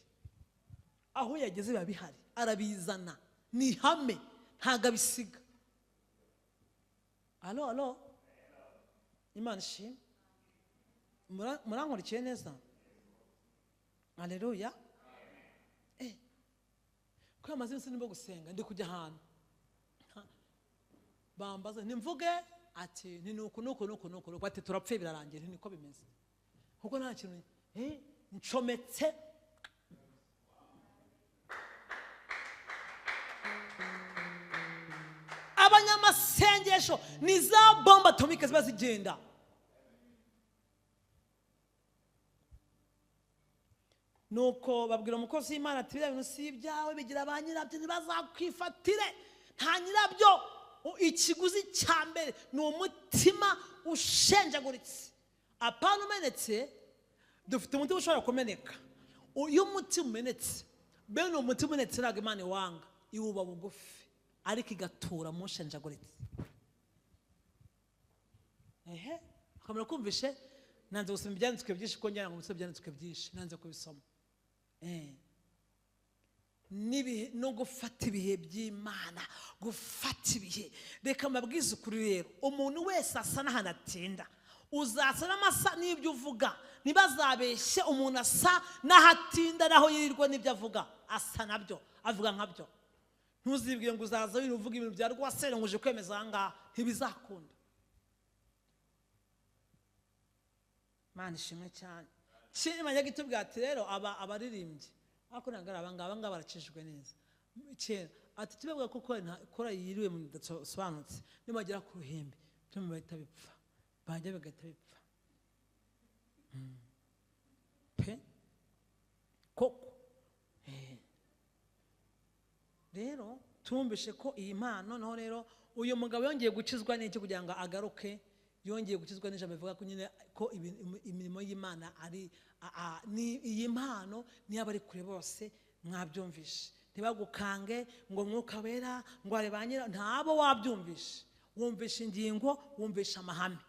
aho yageze biba bihari arabizana ni hame ntago abisiga alo Imana ishimwe murankurikiye neza haleluya ko amaze iminsi ndimo gusenga ndi kujya ahantu bambaza nimvuge ati ni nuko bati turapfe birarangira niko bimeze kuko nta kintu ncometse abanyamasengesho ni za bomba atomike ziba zigenda nuko babwira umukozi w'Imana ati biriya bintu si ibyawe, bigira ba nyirabyo ntibazakwifatire. Nta nyirabyo. Ikiguzi cya mbere ni umutima ushenjaguritse, apana umenetse. Dufite umutima ushobora kumeneka. Iyo umutima umenetse, bene umutima umenetse ntabwo Imana iwanga, iwuba bugufi ariko igatura mu shenjaguritse. Akamara kumvishe nanze gusoma ibyanditswe byinshi ko ngira ngo musome ibyanditswe byinshi, nanze kubisoma. No gufata ibihe by'Imana, gufata ibihe. Reka mbabwize ukuri rero, umuntu wese asa n'ahantu atinda. Uzasa n'amasa n'ibyo uvuga, ntibazabeshye umuntu asa n'ahatinda naho yirirwa n'ibyo avuga, asa nabyo, avuga nkabyo. Ntuzibwire ngo uzaza uvuga ibintu bya rwasere ngo uje kwemeza ahangaha, ntibizakunda. Mana ishimwe cyane. Kiri manyaga itubwira ati rero abaririmbyi ariko nangara abangaba barakijwe neza. Kera ati tubabwa ko kora yiriwe mu dasobanutse, nimagera ku ruhimbi byo bahita bipfa, bajya bagahita bipfa. Pe koko rero tumvishe ko iyi mpano noneho rero uyu mugabo yongeye gukizwa n'iki kugira ngo agaruke, yongeye gukizwa n'ijambo bivuga ko nyine ko imirimo y'Imana ari ni iyi mpano niyo abari kure bose mwabyumvishe. Ntibagukange ngo Mwuka Wera ngo are banyira, ntabo wabyumvishe. Wumvisha ingingo, wumvisha amahame,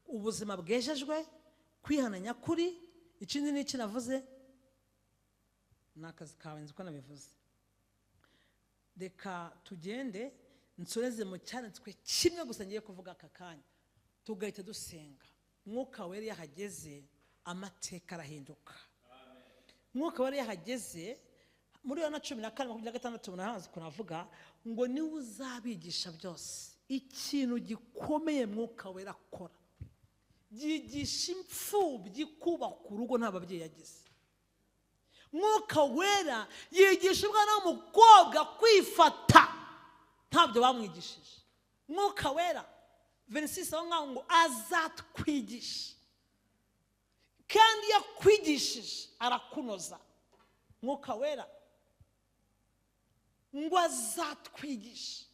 ubuzima bwejejwe, kwihana nyakuri. Ikindi n'iki navuze n'akazi kawe nzi ko nabivuze. Reka tugende nsoreze mu cyanditswe kimwe gusa ngiye kuvuga aka kanya, tugahita dusenga. Mwuka Wera yahageze, amateka arahinduka. Mwuka Wera yahageze muri Yohana 14:26 nahanze kunavuga ngo niwe uzabigisha byose. Ikintu gikomeye Mwuka Wera akora, yigisha imfubyi kubaka urugo nta babyeyi yagize. Mwuka Wera yigisha umwana w'umukobwa kwifata, ntabyo bamwigishije. Mwuka Wera 26 aho ngo azatwigisha, kandi yakwigishije arakunoza. Mwuka Wera ngo azatwigisha,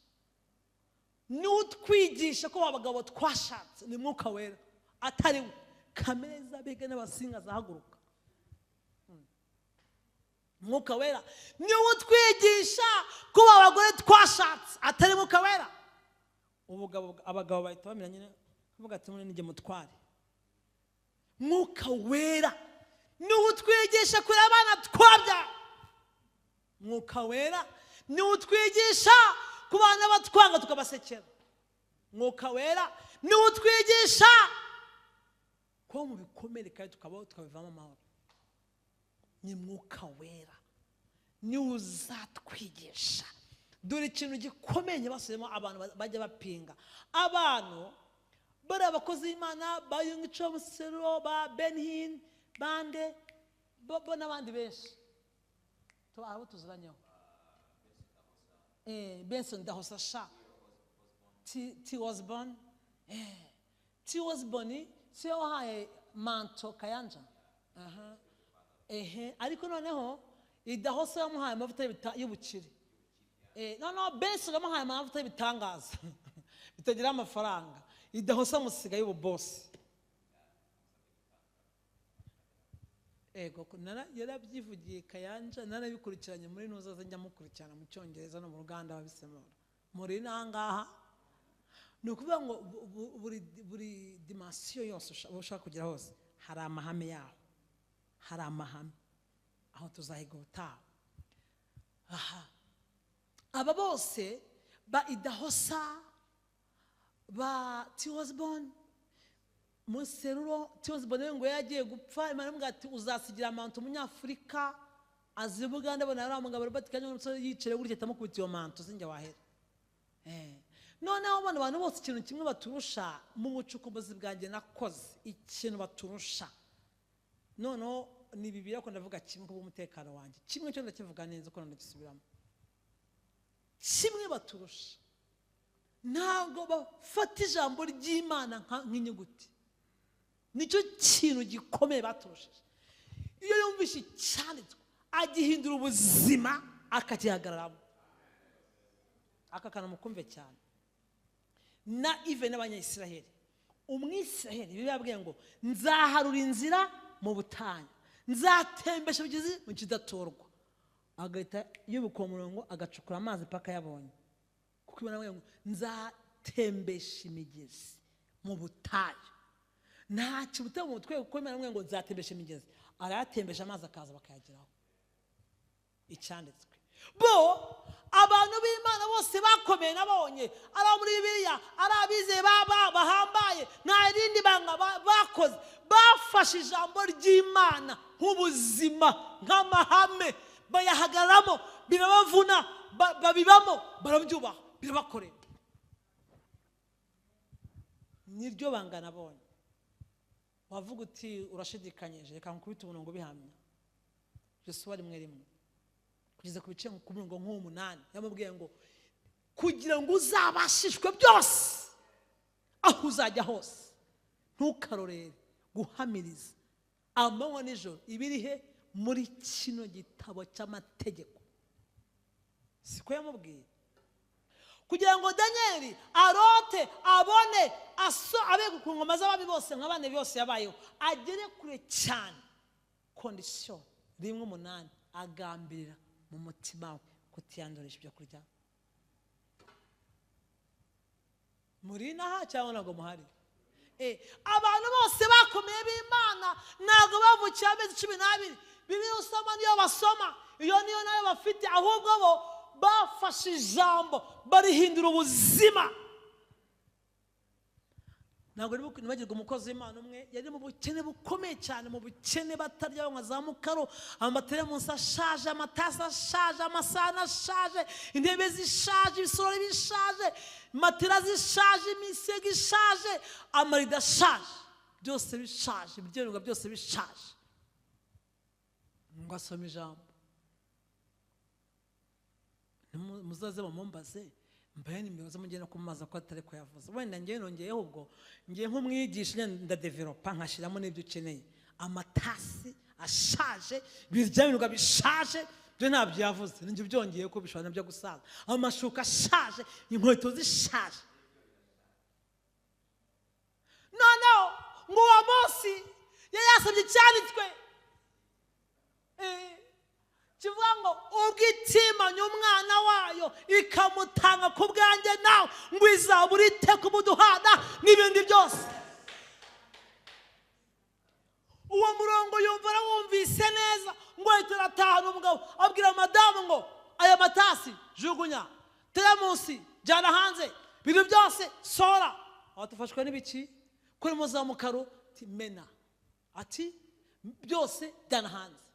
ni utwigisha ko abagabo twashatse ni Mwuka Wera, atari we. Kamere z'abega n'abasinga zahaguruka. Mwuka Wera ni utwigisha ko abagore twashatse, atari Mwuka Wera. Abagabo bahita bamenya nyine kuvuga ati muri nige mutware. Mwuka Wera ni utwigisha kuri abana twabya. Mwuka Wera ni utwigisha ku bana batwanga tukabasekera. Mwuka Wera ni utwigisha ko mu bikomere kandi tukabaho tukabivamo amahoro. Ni Mwuka Wera ni uzatwigisha. Dore ikintu gikomeye basubiyemo abantu bajya bapinga. Abantu bari abakozi b'Imana ba Yungco Musero, ba Benhin bande bo n'abandi benshi abo tuzuranyeho. Benson Dahosasha, T was born, T was born, si wahaye manto Kayanja. Ariko noneho Idahosa yamuhaye amavuta y'ubukire. No Benson yamuhaye amavuta y'ibitangaza bitagira amafaranga. Idahosa musigaye ububosi. Yarabyivugiye Kayanja, narabikurikiranye muri nuza njya mukurikirana mu Cyongereza no mu Ruganda babisemura. Muri nangaha ni ukuvuga ngo buri dimension yose ushaka kugira hose hari amahame yaho, hari amahame aho tuzahiga ubutaha. Aba bose ba Idahosa, ba T was born Museruro, T was born ngo yagiye gupfa, Imana imubwira ati uzasigira amanto umunyafurika azivuga. Ndabona ari umugabo batikanye n'umusore yicare gutya tamukubitiye amanto sinjya wahera. Noneho abantu bose ikintu kimwe baturusha mu bucukumbuzi bwanjye nakoze, ikintu baturusha noneho ni bibiri ko ndavuga kimwe kubw'umutekano wanjye, kimwe cyo ndakivuga neza ko ndagisubiramo. Kimwe baturusha ntabwo bafata ijambo ry'Imana nk'inyuguti. Nicyo kintu gikomeye baturushije. Iyo yumvishe icyanditswe agihindura ubuzima akagihagararamo. Aka kana mukumve cyane. Na Ive n'Abanyayisiraheli, umwisiraheli bibabwiye ngo nzaharura inzira mu butayu, nzatembesha ibigezi mu kidaturwa. Agahita yubuka umurongo agacukura amazi paka yabonye, kuko ibona ngo nzatembesha imigezi mu butayu. Nta kibuta mu mutwe kuko imana ngo nzatembesha imigezi, arayatembesha amazi akaza bakayageraho. Icyanditswe bo abantu b'Imana bose bakomeye nabonye ari muri Bibiliya, ari abizeye bahambaye, nta rindi banga bakoze, bafashe ijambo ry'Imana nk'ubuzima, nk'amahame, bayahagaramo, birabavuna, babibamo, barabyubaha, birabakorera. Niryo banga nabonye. Wavuga uti urashidikanyije, reka nkubite umurongo bihamya. Yesu wari mwe rimwe kugeza ku bice ku murongo nk'umunani yamubwiye ngo kugira ngo uzabashishwe byose aho uzajya hose, ntukarorere guhamiriza amanywa n'ijoro ibirihe muri kino gitabo cy'amategeko. Siko yamubwiye kugira ngo Danieli arote abone abe ku ngoma z'abami bose nka bane byose yabayeho, agere kure cyane. Condition 1:8 agambirira mu mutima we kutiyandurisha ibyo kurya. Muri naha cyangwa nago muhari? Abantu bose bakomeye b'Imana nago bavukiye amezi 12. Bibiliya usoma niyo basoma, iyo niyo nayo bafite, ahubwo bo bafashe ijambo barihindura ubuzima. Ntabwo nibagirwa umukozi w'Imana umwe yari mu bukene bukomeye cyane, mu bukene batarya banywa za mukaro, amateremusi ashaje, amatasi ashaje, amasahani ashaje, intebe zishaje, ibisorori bishaje, matera zishaje, imisego ishaje, amarido ashaje, byose bishaje, ibiryoherwa byose bishaje. Ngo asome ijambo, muzaze bamumbaze mbaye nimbaza mugenda kumaza ko atari ko yavuze. Wenda ngiye nongeyeho ubwo ngiye nk'umwigisha ndadevelopa nkashiramo n'ibyo ukeneye. Amatasi ashaje, biryamirwa bishaje, byo ntabyo yavuze, ninjye byongeye ko bishobora byo gusaza. Amashuka ashaje, inkweto zishaje. Noneho ngo uwo munsi yasabye cyanditswe kivuga ngo ubwitimanya umwana wayo ikamutanga ku bwanjye nawe ngo izabura iteka umuduhana n'ibindi byose. Uwo murongo yumva arawumvise neza ngo ahita aratahana umugabo abwira madamu ngo aya matasi jugunya, teremusi jyana hanze, ibintu byose sora. Atufashwe n'ibiki kuri muzamukaro mena, ati byose jyana hanze.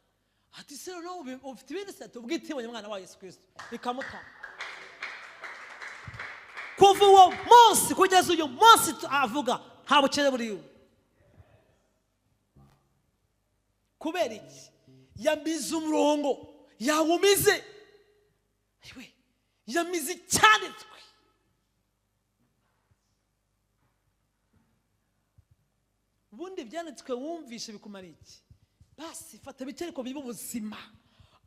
Ati se no ufite ibindi se tubwitimanya umwana wa Yesu Kristo ikamutanga. Kuva uwo munsi kugeza uyu munsi avuga nta bukene buriwe. Kubera iki? Yamize umurongo, yawumize, yamize cyanditswe. Ubundi byanditswe wumvishe bikumara iki? Basi fata bitereko biba ubuzima.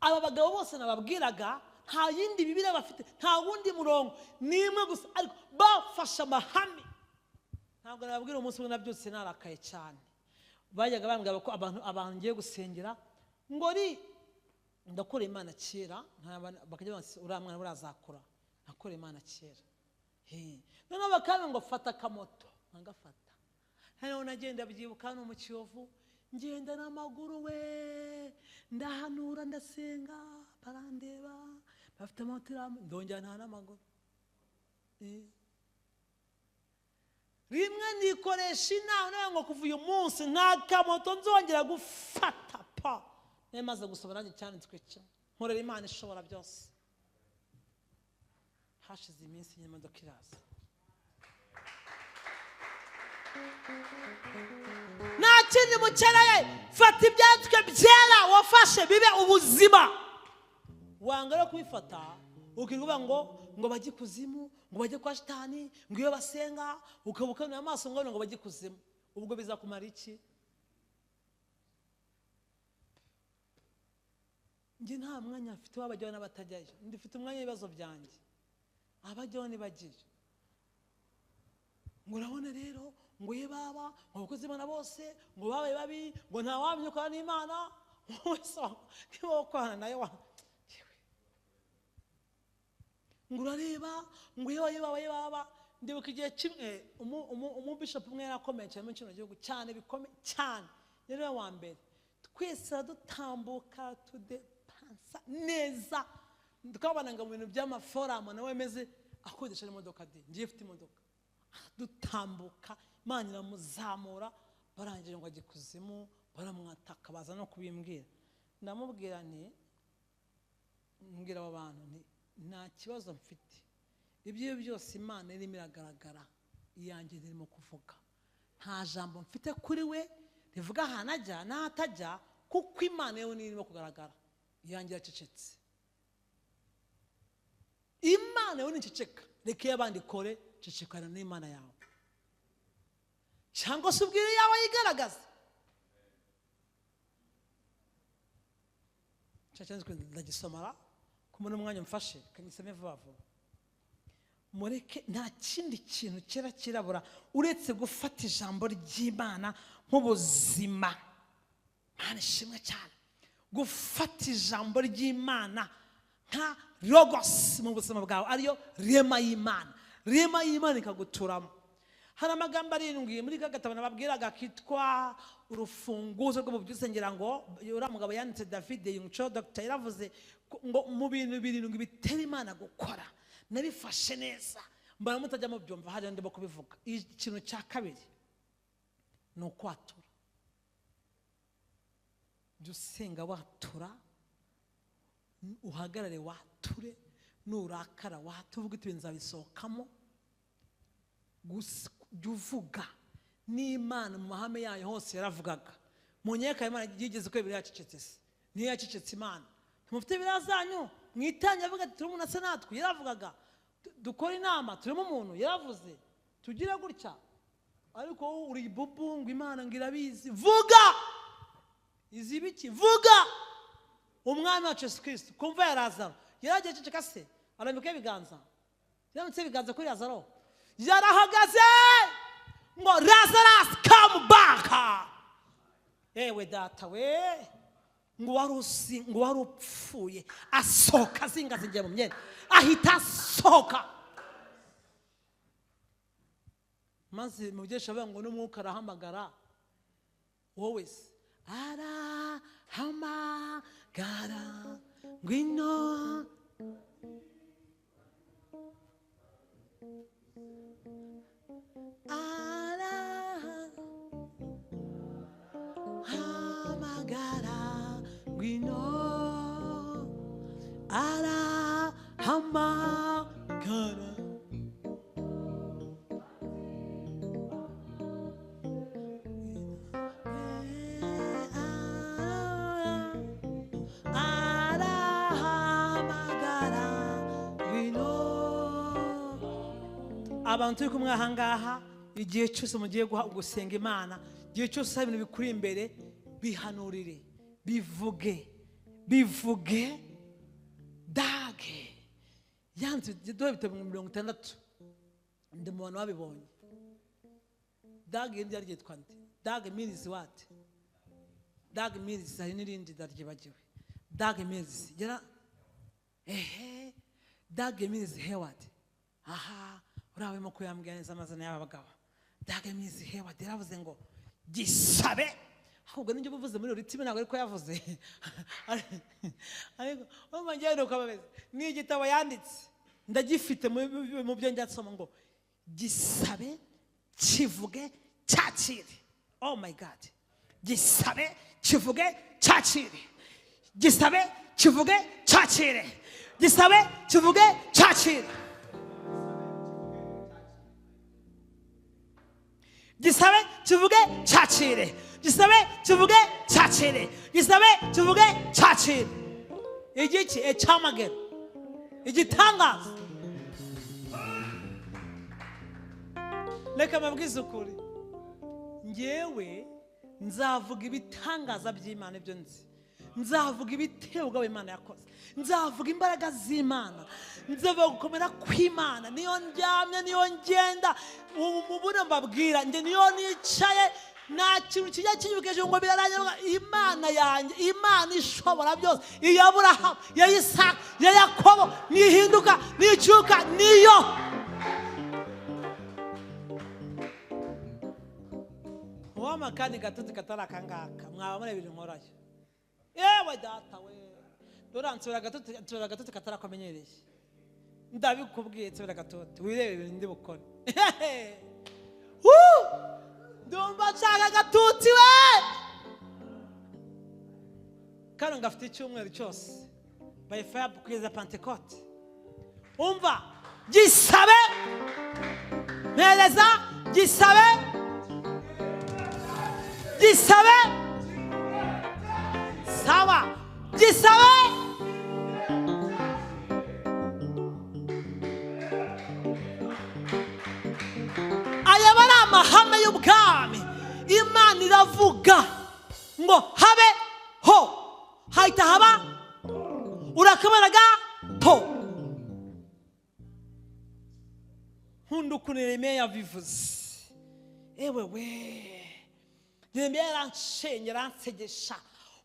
Aba bagabo bose nababwiraga nta yindi Bibiliya bafite, nta wundi murongo, nimwe gusa, ariko bafasha amahame. Ntabwo nababwira umunsi umwe nabyutse narakaye cyane. Bajyaga bambwira ko abantu ngiye gusengera ngo ndakora Imana kera, bakajya bati uriya mwana burazakura, nakora Imana kera. Noneho bakambwira ngo fata akamoto, nkagafata. Hano nagenda byibuka no mu Kiyovu, ngenda n'amaguru we, ndahanura ndasenga, barandeba, bafite amotera, ndongera nta n'amaguru. Rimwe nikoresha inama ngo kuva uyu munsi nta kamoto nzongera gufata pa. Nemaze gusoma nanjye cyanditswe cyo nkorera Imana ishobora byose. Hashize iminsi imodoka iraza. Nta kindi mukeneye, fata ibyanditswe byera wafashe bibe ubuzima. Wanga no kubifata ukivuga ngo bajye kuzimu, ngo bajye kwa shitani, ngo iyo basenga ukabukana amaso ngo bajye kuzimu. Ubwo bizakumara iki? njye nta mwanya mfite w'abajyaho n'abatajyayo, ndifite umwanya w'ibibazo byanjye, abajyaho ntibagiye. ngo urabona rero ngo ye baba ngo abakozi b'Imana bose ngo babaye babi ngo nta wamenya ko ari Imana, wese niba wakwana nayo ngo urareba ngo ye baba. Ndibuka igihe kimwe umubishop umwe yarakomeye cyane mu kino gihugu cyane, bikomeye cyane, yari wa mbere, twese dutambuka tudepansa neza, tukabana ngo mu bintu by'amaforamu nawe meze akodesha imodoka de, ngiye mfite imodoka, dutambuka Imana iramuzamura, barangije ngo ajye kuzimu, baramwataka, baza no kubimbwira. Ndamubwira nti, mbwira aba bantu nti nta kibazo mfite, ibyo byose Imana irimo iragaragara, iyanjye irimo kuvuga, nta jambo mfite kuri we rivuga ahantu ajya n'ahatajya, kuko Imana yewe irimo kugaragara, iyanjye iracecetse. Imana yewe niceceka, reka y'abandi kore, cecekana n'Imana yawe, cyangwa se ubwire yawe yigaragaza. Cyacyanzwe ndagisomara kumwe n'umwanya mfashe, kanyiseme vuba vuba. Mureke nta kindi kintu kera kirabura uretse gufata ijambo ry'Imana nk'ubuzima. Mana ishimwe cyane, gufata ijambo ry'Imana nka logos mu buzima bwawe, ariyo rema y'Imana. Rema y'Imana ikaguturamo. Hari amagambo arindwi muri gatabo nababwiraga kitwa urufunguzo rwo bubyutse, ngira ngo uriya mugabo yanditse David Yungcho, Dr. yaravuze ngo mu bintu birindwi bitera Imana gukora, nabifashe neza mbona mutajya mu byumva, hari ndimo kubivuga. Ikintu cya kabiri ni ukwatura. Jya usenga watura, uhagarare wature, nurakara wature, uvuga iti nzabisohokamo. Jya uvuga n'Imana mu mahame yayo hose yaravugaga. Munyeka Imana yigeze ko ibiri yacecetse se, niyo yacecetse Imana. Mufite birazanyu mwitanye avuga ati turi umuntu asa natwe, yaravugaga dukora inama turimo umuntu, yaravuze tugira gutya, ariko wowe uri bubu ngo Imana ngo irabizi. Vuga izibiki, vuga. Umwami wacu Yesu Kristo kumva ya Lazaro yaragiye ceceka se, arambika ibiganza, yaramutse ibiganza kuri Lazaro, yarahagaze ngo Lazarus come back. Ewe data we, ngo wari upfuye asohoka zingazingiye mu myenda, ahita asohoka. Maze mugesha bavuga ngo n'umwuka arahamagara, wowe se arahamagara ngwino. Arahamagara ngwino, arahamagara. Abantu turi kumwe aha ngaha, igihe cyose mugiye gusenga Imana, igihe cyose hari ibintu bikuri imbere, bihanurire, bivuge. Dage yanze dobe bitabo 60, ndi mu bantu babibonye. Dage ndi yaryitwa nde? Dage means what? Dage means hari n'irindi daryibagiwe. Dage means yara Dage means Heward. Aha, urabemo ko yambwiye neza amazina y'abagabo. Dage means Heward, yaravuze ngo gisabe. Ahubwo ninjye buvuze muri ritime ntabwo ariko yavuze. Ariko umajyano ukababeze ni igitabo yanditse, ndagifite mu byo njyatsoma ngo gisabe kivuge cyakire. Oh my God, gisabe kivuge cyakire, gisabe kivuge cyakire, gisabe kivuge cyakire, gisabe kivuge cyakire, gisabe kivuge cyakire, gisabe kivuge cyakire. Igiki ecyamagero, igitangaza. Reka mabwize ukuri, ngewe nzavuga ibitangaza by'Imana ibyo nzi. nzavuga ibiteye ubwoba Imana yakoze, nzavuga imbaraga z'Imana, nzavuga gukomera kw'Imana. Niyo ndyamye, niyo ngenda, ubu mbabwira njye niyo nicaye, nta kintu kijya kinyibukije ngo birarangira. Imana yanjye, Imana ishobora byose, iya Aburahamu, iya Isaka, iya Yakobo, nihinduka, nicyuka, niyo. Uwama kandi gatuti katari akangaka mwaba muri ibintu nkorayo. Yewe data we, duransura gatuti katari akamenyereye. Ndabikubwiye tsura gatuti wirebe ibintu ndi bukore. Ndumva nshaka gatuti we. Kandi ngafite icyumweru cyose by fire kugeza Pentecote. Umva, gisabe mpereza, gisabe sawa, gisabe. Aya bari amahame y'ubwami. Imana iravuga ngo habe ho, hahita haba, urakabaraga to. Nkunda ukuntu Yeremiya yabivuze. Ewe we, Yeremiya yaranshenye, yaransegesha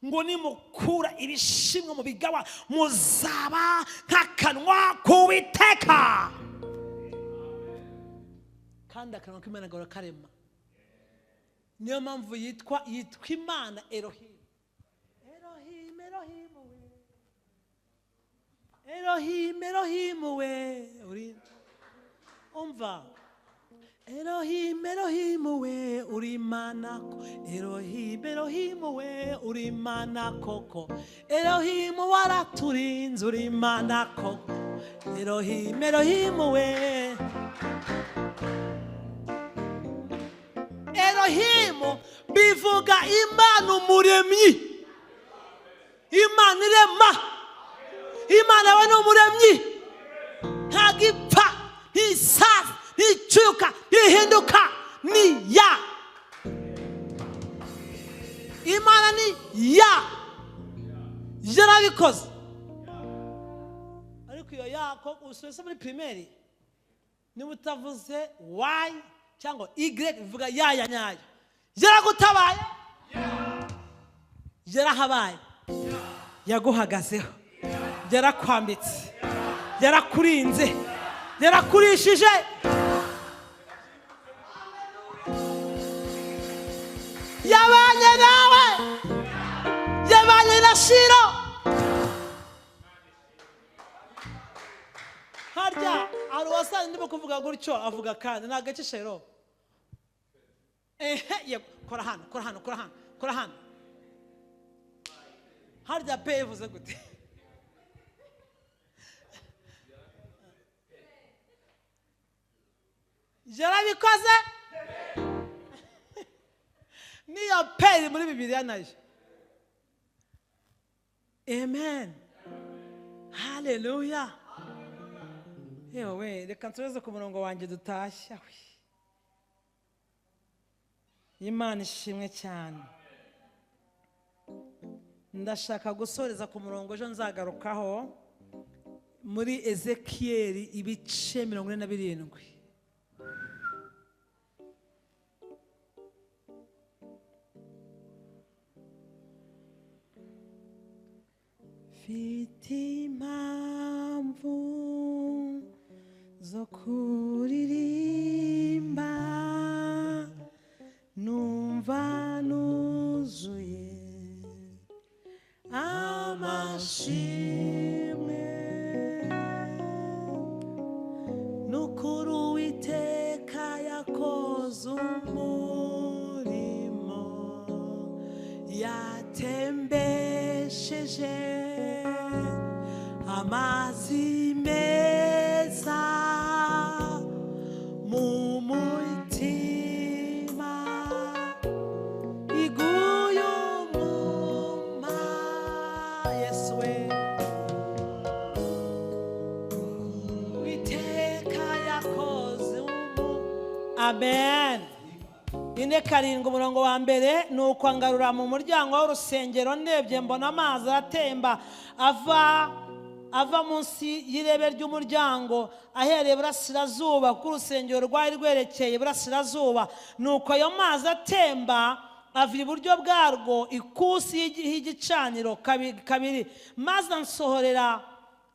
ngo nimukura ibishimwe mu bigawa muzaba nk'akanwa k'Uwiteka. Kandi akanwa k'Imana gahora karema. Niyo mpamvu yitwa Imana Elohim. Elohim, Elohim we, Elohim, Elohim we. Umva, Elohim, Elohim we, uri Imana ko. Elohim, Elohim we, uri Imana koko. Elohim waraturinze, uri Imana koko. Elohim, Elohim we. Elohim bivuga Imana umuremyi, Imana irema. Imana we ni umuremyi, ntagipfa, ntisaza, nticyuka, ntihinduka, ni ya. Imana ni ya, yarabikoze. Ariko iyo yako usubise muri primaire, niba utavuze why cyangwa y bivuga ya nyayo. Yaragutabaye, yarahabaye, yaguhagazeho, yarakwambitse, yarakurinze, yarakurishije. Yabanye nawe, yabanye na Shiro. Harya hari uwasanze ndimo kuvuga gutyo avuga kandi nta gace Shiro. Kora hano. Harya pe yavuze gute? Yarabikoze. Niyo pe muri Bibiliya nayo. Amen. Hallelujah. Yewe reka nsubize ku murongo wanjye dutashya. Imana ishimwe cyane. Ndashaka gusoreza ku murongo ejo nzagarukaho muri Ezekiyeli ibice 47. Mfite impamvu zo kuririmba, numva nuzuye amashimwe. Nukuri Uwiteka yakoze umurimo, yatembesheje amazi meza mu mutima, iguye umuma. Yesu we, Uwiteka yakoze Amen. 4 umurongo wa mbere, nuko angarura mu muryango w'urusengero, ndebye mbona amazi atemba ava munsi y'irebe ry'umuryango ahereye iburasirazuba, kuko urusengero rwari rwerekeye iburasirazuba. Nuko ayo mazi atemba ava iburyo bwarwo ikusi y'igicaniro kabiri, maze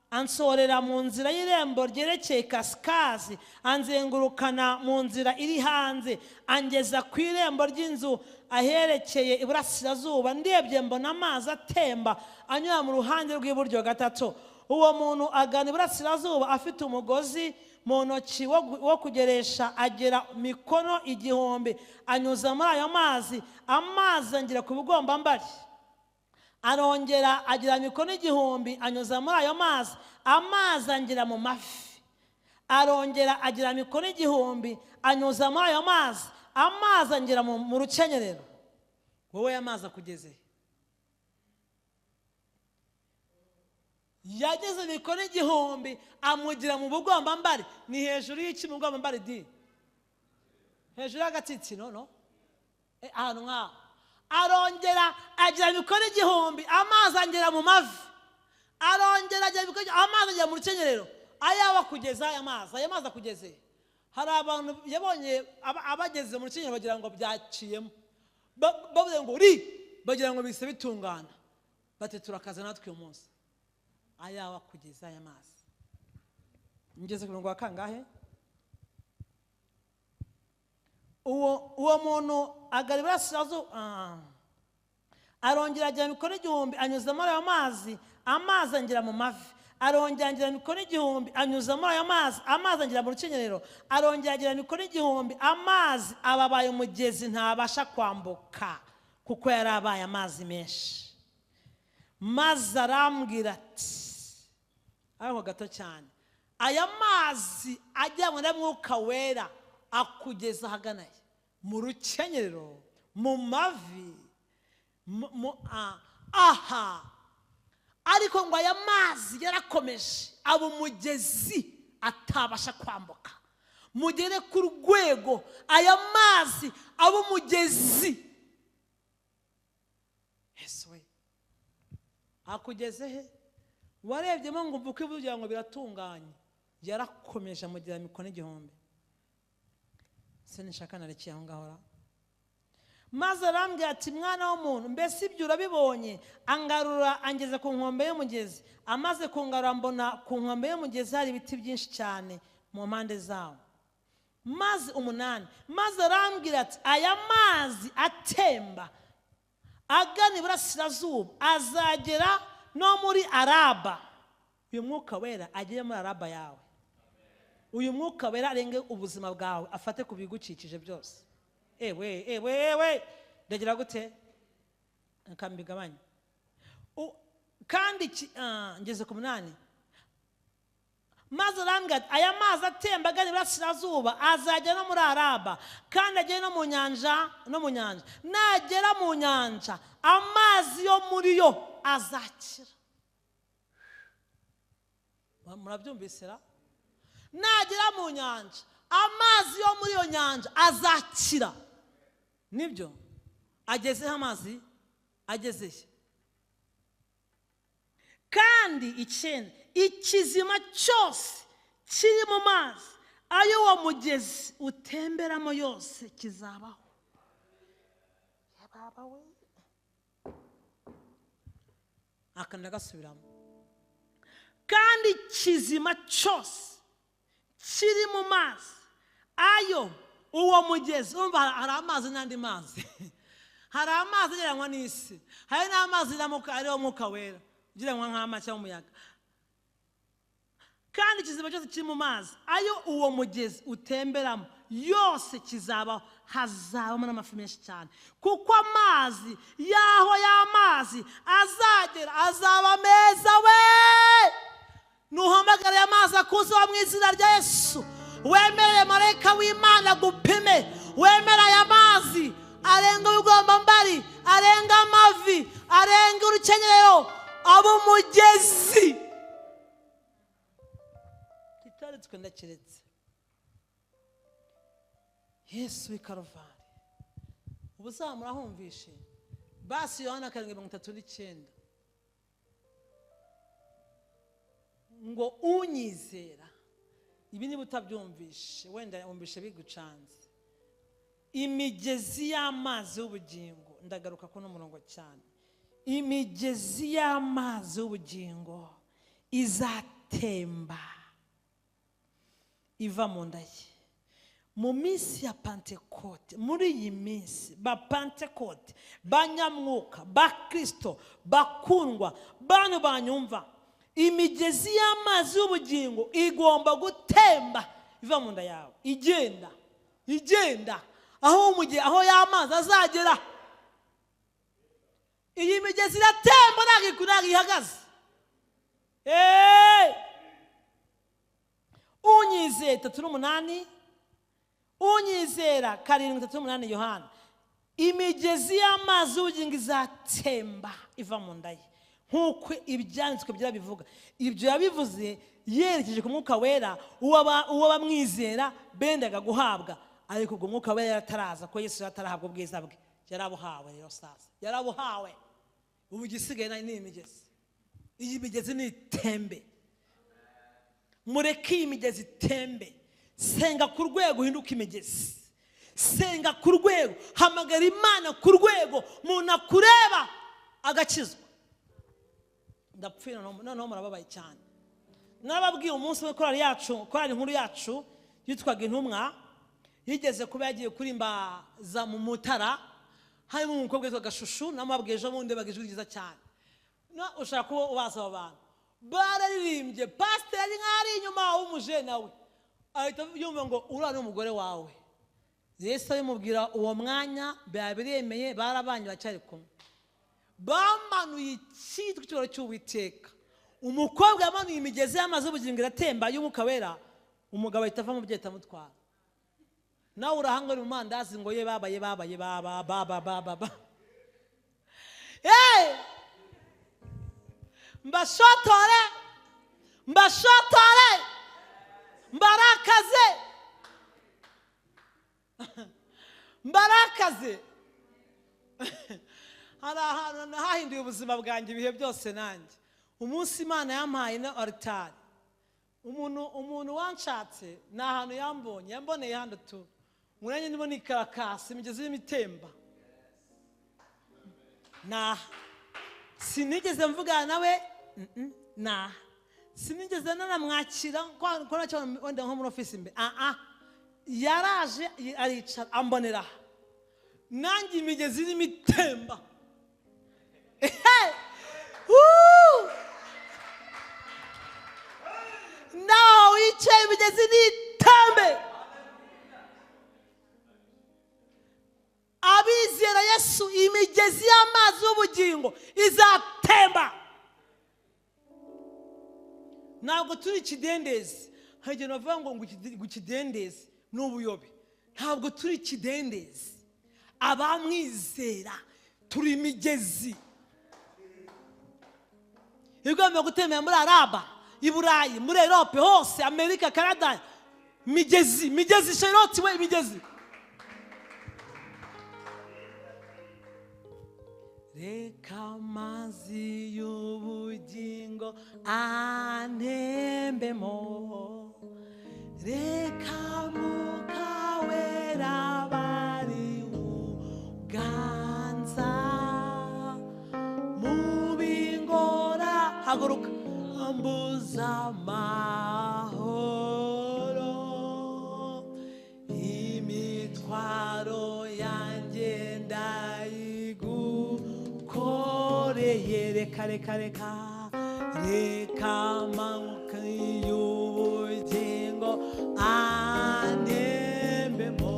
ansohorera mu nzira y'irembo ryerekeye ikasikazi, anzengurukana mu nzira iri hanze, angeza ku irembo ry'inzu aherekeye iburasirazuba. Ndebye mbona amazi atemba anyura mu ruhande rw'iburyo gatatu. Uwo muntu agana iburasirazuba afite umugozi mu ntoki wo kugeresha, agera mikono 1000, anyuza muri ayo mazi, amazi angera ku bugombambari. Arongera agira mikono 1000, anyuza muri ayo mazi, amazi angera mu mafi. Arongera agira mikono 1000, anyuza muri ayo mazi, amazi angera mu rukenyerero. Wowe amazi akugeze? Yageze mikono 1000, amugira mu bugombambari. Ni hejuru y'iki mu bugombambari di? Hejuru y'agatitsi, no? Ahantu nk'aho. Arongera agira mikono 1000, amazi angera mu mavi. Arongera agira mikono, amazi angera mu rukenyerero. Ayawa kugeza aya mazi akugeze. Hari abantu yabonye abageze mu rukenyerero bagira ngo byaciyemo, bavuze ngo bagira ngo bise bitungana, bati turakaza natwe uyu munsi. Ayawa kugeza aya mazi. Ngeze ku murongo wa kangahe? Uwo muntu agara iburasirazuba, arongera agira mikono 1000, anyuza muri ayo mazi, amazi angera mu mavi. Arongera agira mikono 1000, anyuza muri ayo mazi, amazi angera mu rukenyerero. Arongera agira mikono 1000, amazi ababaye umugezi, ntabasha kwambuka kuko yarabaye amazi menshi. Maze arambwira ati, aho gato cyane, aya mazi ajyanywe na Mwuka Wera akugeza haganaye mu rukenyerero, mu mavi, aha. Ariko ngo aya mazi yarakomeje aba umugezi atabasha kwambuka. Mugere ku rwego aya mazi aba umugezi. Yesu we, akugeze he? Warebyemo ngo mvuke kugira ngo biratunganye. Yarakomeje amugira mikono 1000. Se nishaka narekeye aho ngahora. Maze arambwira ati, mwana w'umuntu, mbese ibyo urabibonye? Angarura angeze ku nkombe y'umugezi. Amaze kungarura mbona ku nkombe y'umugezi hari ibiti byinshi cyane mu mpande zawo. Maze 8, maze arambwira ati, aya mazi atemba agana iburasirazuba azagera no muri Araba. Uyu Mwuka Wera agiye muri Araba yawe. Uyu Mwuka Wera arenge ubuzima bwawe, afate ku bigukikije byose. Ewe ndagira gute? Akambigabanya. Kandi ngeze ku 8. Maze arambwira ati, aya mazi atemba agana iburasirazuba azajya no muri Araba, kandi agiye no mu nyanja. Nagera mu nyanja, amazi yo muri yo azakira. Murabyumvisera? Nagera mu nyanja, amazi yo muri yo nyanja azakira. Nibyo? Agezeho amazi? Agezeye. Kandi 9, ikizima cyose kiri mu mazi ayo uwo mugezi utemberamo yose kizabaho. Yababawe. Akanda gasubiramo. Kandi ikizima cyose kiri mu mazi ayo uwo mugezi. Umva, hari amazi n'andi mazi. Hari amazi agereranywa n'isi, hari n'amazi ariho Mwuka Wera ugereranywa nk'amazi cyangwa umuyaga. Kandi ikizima cyose kiri mu mazi ayo uwo mugezi utemberamo yose kizabaho, hazabamo n'amafi menshi cyane. Kuko amazi yaho y'amazi azagera azaba meza. We nuhamagara aya mazi akuzeho mu izina rya Yesu. Wemereye marayika w'Imana gupime. Wemera aya mazi arenga ubugombambari, arenga amavi, arenga urukenyerero, aba umugezi. Kitaritswe ndakiretse. Yesu w'i Karuvali. ubuzamura humvishe basi Yohana 7:39 ngo unyizera, ibi niba utabyumvishe wenda wumvishe bigucanze, imigezi y'amazi y'ubugingo, ndagaruka kuno murongo cyane, imigezi y'amazi y'ubugingo izatemba iva mu nda ye. Mu minsi ya Pentekote, muri iyi minsi ba Pentekote, banyamwuka, ba Kristo, bakundwa, bantu banyumva, imigezi y'amazi y'ubugingo igomba gutemba iva mu nda yawe, igenda aho y'amazi azagera. Iyi migezi iratemba ntabwo ihagaze. Unyizera 3:8, unyizera 7:38 Yohana, imigezi y'amazi y'ubugingo izatemba iva mu nda ye, nk'uko ibyanditswe birabivuga. Ibyo yabivuze yerekeje ku mwuka wera uwo bamwizera bendaga guhabwa, ariko ubwo mwuka wera yarataraza, ko Yesu yatarahabwa ubwiza bwe, yarabuhawe. Rero sasa yarabuhawe, ubu igisigaye ni imigezi. Iyi migezi ni itembe, mureke iyi migezi itembe. Senga ku rwego uhinduka imigezi, senga ku rwego, hamagara Imana ku rwego umuntu akureba agakizwa. Ndapfira noneho murababaye cyane. Nababwiye umunsi we korali nkuru yacu yitwaga Intumwa, yigeze kuba yagiye kurimbaza mu Mutara, harimo umukobwa witwa Gashushu, namabwiye ejo bundi bagijwe ryiza cyane. Ushaka kuba ubaza abantu bararirimbye, pasiteri nk'ari inyuma w'umuje nawe ahita yumva ngo uriya ni umugore wawe. Yesu abimubwira uwo mwanya biremeye, barabanye bacyari kumwe. Bamanuye icyitwa icyubahiro cy'Uwiteka. Umukobwa yamanuye imigezi y'amazi y'ubugingo iratemba y'umwuka wera, umugabo ahita ava mu byo atamutwara. Nawe urahanga uri mu mandazi ngo ye babaye baba. Mbashotore mbarakaze. Hari ahantu hahinduye ubuzima bwanjye ibihe byose. Nanjye umunsi Imana yampaye na altari, umuntu wanshatse ni ahantu yamboneye hano tu muranye ndimo nikarakasi imigezi y'imitemba. Sinigeze mvugana nawe, sinigeze nanamwakira ko nacyo wenda nko muri ofisi imbere. Yaraje aricara ambonera, nanjye imigezi y'imitemba. Nawe wicaye imigezi n'itembe. Abizera Yesu, imigezi y'amazi y'ubugingo izatemba. Ntabwo turi ikidendezi. Hari igihe bavuga ngo ikidendezi ni ubuyobe. Ntabwo turi ikidendezi. Abamwizera turi imigezi igomba gutembera muri Araba, i Burayi, muri Europe hose, Amerika, Canada. Migezi Charlotte we imigezi. Reka amazi y'ubugingo antembemo, reka mwuka wera bari uganza mu bingora. Haguruka ambuza amahoro, imitwaro yanjye ndayigukoreye. Reka amaboko y'ubugingo antembemo,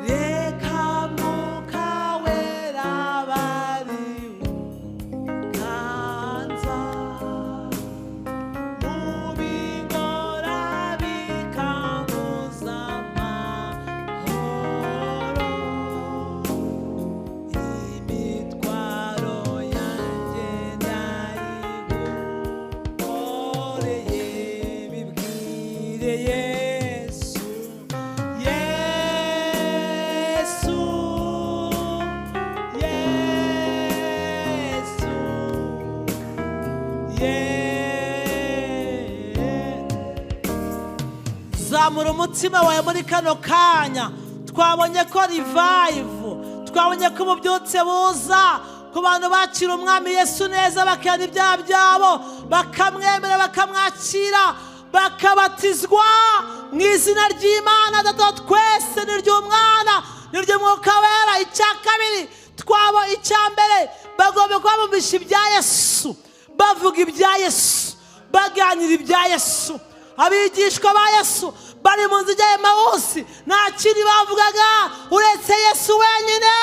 reka mwuka wera bari uganza mu bingora bikambuza amahoro, imitwaro yanjye ndayigukoreye. zamura umutima wawe muri kano kanya. Twabonye ko revive, twabonye ko ububyutse buza ku bantu bakira umwami Yesu neza, bakihana ibyaha byabo, bakamwemera, bakamwakira, bakabatizwa mu izina ry'Imana Data twese n'iry'Umwana n'iry'Umwuka Wera. Icya kabiri, icya mbere, bagomba kuba bumvisha ibya Yesu, bavuga ibya Yesu, baganira ibya Yesu. Abigishwa ba Yesu bari mu nzira ya Emawusi, nta kindi bavugaga uretse Yesu wenyine.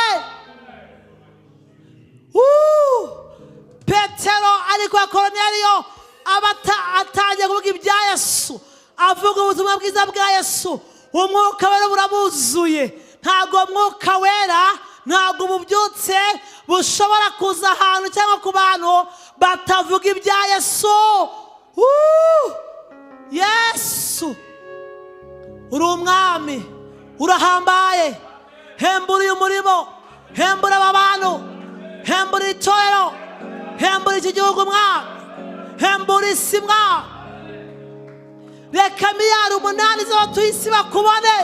Petero ari kwa Korneliyo atangiye kuvuga ibya Yesu, avuga ubutumwa bwiza bwa Yesu. Umwuka Wera burabuzuye. Ntabwo Umwuka Wera, ntabwo ububyutse bushobora kuza ahantu cyangwa ku bantu batavuga ibya Yesu. Yesu uri umwami, urahambaye. Hembura uyu murimo, hembura aba bantu, hembura itorero, hembura iki gihugu mwami, hembura isi mwami. Reka miliyari 8 z'abatuye isi bakubone.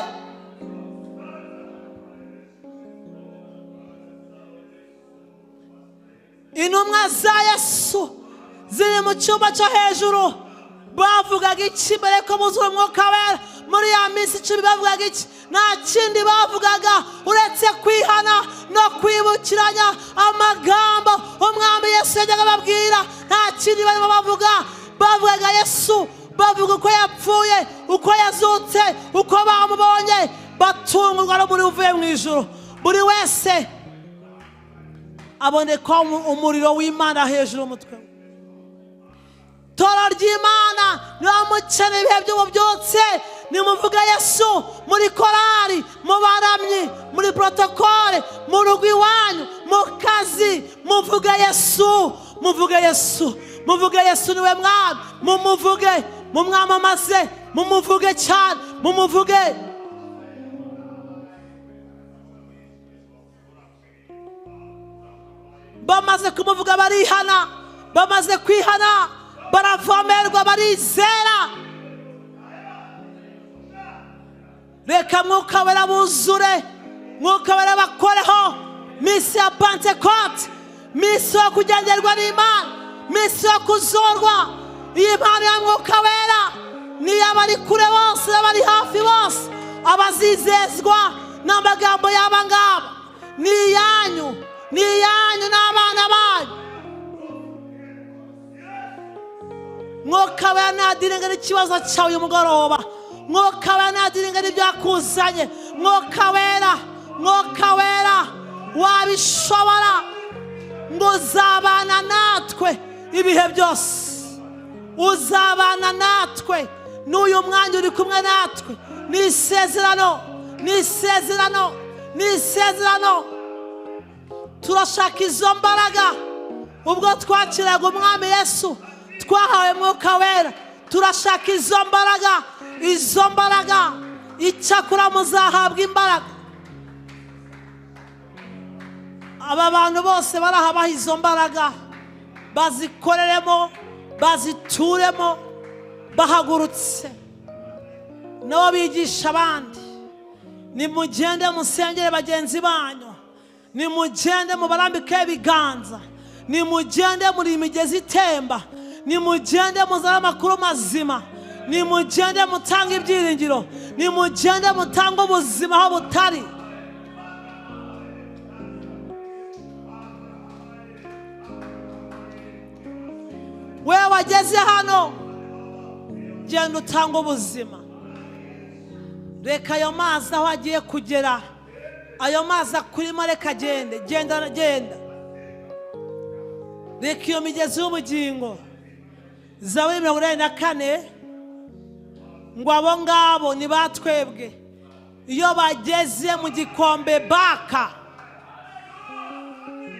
Intumwa za Yesu ziri mu cyumba cyo hejuru, bavugaga iki mbere ko buzura Umwuka Wera? Muri ya minsi 10 bavugaga iki? Nta kindi bavugaga uretse kwihana no kwibukiranya amagambo umwami Yesu yajyaga babwira. Nta kindi barimo bavuga. Bavugaga Yesu, bavuga uko yapfuye, uko yazutse, uko bamubonye, batungurwa no muri uvuye mu ijuru. Buri wese aboneka umuriro w'Imana hejuru umutwe. Tora ry'Imana niba mukeneye ibihe by'ububyutse, nimuvuga Yesu muri korari, mu baramyi, muri protokole, mu rugo iwanyu, mu kazi. Muvuga Yesu, muvuga Yesu, muvuga Yesu niwe mwami. Mumuvuge, mumwamamaze, mumuvuge cyane, mumuvuge. Bamaze kumuvuga barihana, bamaze kwihana baravomerwa, barizera. Reka Mwuka Wera buzure, Mwuka Wera bakoreho misi ya Pentecote, misi yo kugenderwa n'Imana, misi yo kuzurwa. Iyi mpano ya Mwuka Wera ni abari kure bose, abari hafi bose, abazizezwa n'amagambo y'aba ngaba. Ni iyanyu, ni iyanyu n'abana banyu. Mwuka Wera nadiringa n'ikibazo cyawe uyu mugoroba. Mwuka Wera nadiringa n'ibyakuzanye. Mwuka Wera, Mwuka Wera wabishobora ngo uzabana natwe ibihe byose. Uzabana natwe n'uyu mwanya uri kumwe natwe. Ni isezerano, ni isezerano, ni isezerano. Turashaka izo mbaraga. Ubwo twakiraga umwami Yesu twahawe Mwuka Wera, turashaka izo mbaraga, izo mbaraga. Icyakora muzahabwa imbaraga. Aba bantu bose barahabaha izo mbaraga, bazikoreremo, bazituremo, bahagurutse nabo bigisha abandi. Nimugende musengere bagenzi banyu, nimugende mubarambike ibiganza, nimugende muri imigezi itemba, nimugende muzana amakuru mazima, nimugende mutanga ibyiringiro, nimugende mutanga ubuzima aho butari. Wewe wageze hano, genda utanga ubuzima. Reka ayo mazi aho agiye kugera, ayo mazi akurimo reka agende, genda genda. Reka iyo migezi y'ubugingo. Zaburi 44 ngo abo ngabo ni batwebwe iyo bageze mu gikombe baka,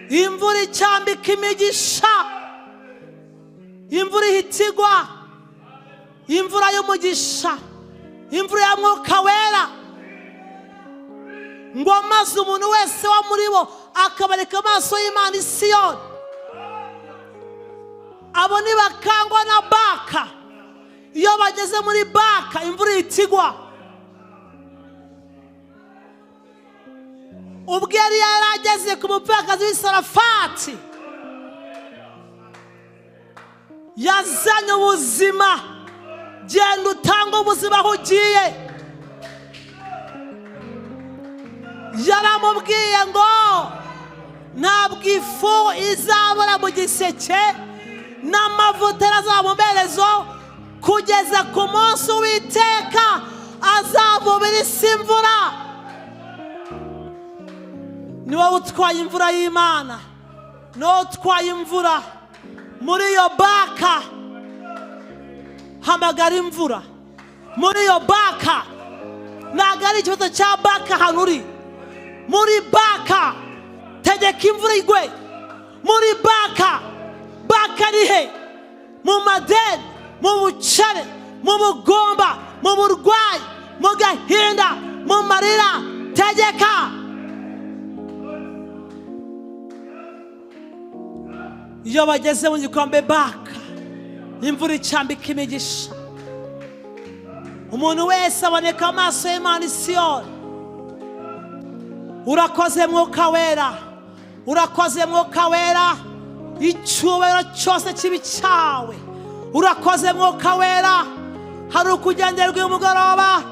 imvura icyambika imigisha, imvura ihitigwa, imvura y'umugisha, imvura ya Mwuka Wera. Ngo maze umuntu wese wa muri bo akabareka amaso y'Imana i Siyoni. Abo ntibakangwa na baka. Iyo bageze muri baka imvura ihitigwa, ubwo yari yarageze ku mupfakazi w'i Sarafati yazanye ubuzima. Genda utanga ubuzima aho ugiye. Yaramubwiye ngo ntabwo ifu izabura mu giseke n'amavuta azaba mu mperezo kugeza ku munsi w'Uwiteka azavubira isi imvura. Ni wowe utwaye imvura y'Imana, ni wowe utwaye imvura. Muri iyo baka hamagara imvura. Muri iyo baka ntabwo ari ikibazo cya baka hano uri. Muri baka tegeka imvura igwe. Muri baka ni he? Mu madeni, mu bucare, mu bugomba, mu burwayi, mu gahinda, mu marira, tegeka. Iyo bageze mu gikombe baka, imvura icambika imigisha. Umuntu wese aboneka amaso y'Imana i Siyoni. Urakoze Mwuka Wera, urakoze Mwuka Wera, icyubahiro cyose kibi cyawe. Urakoze Mwuka Wera. Hari ukugenderwa uyu mugoroba,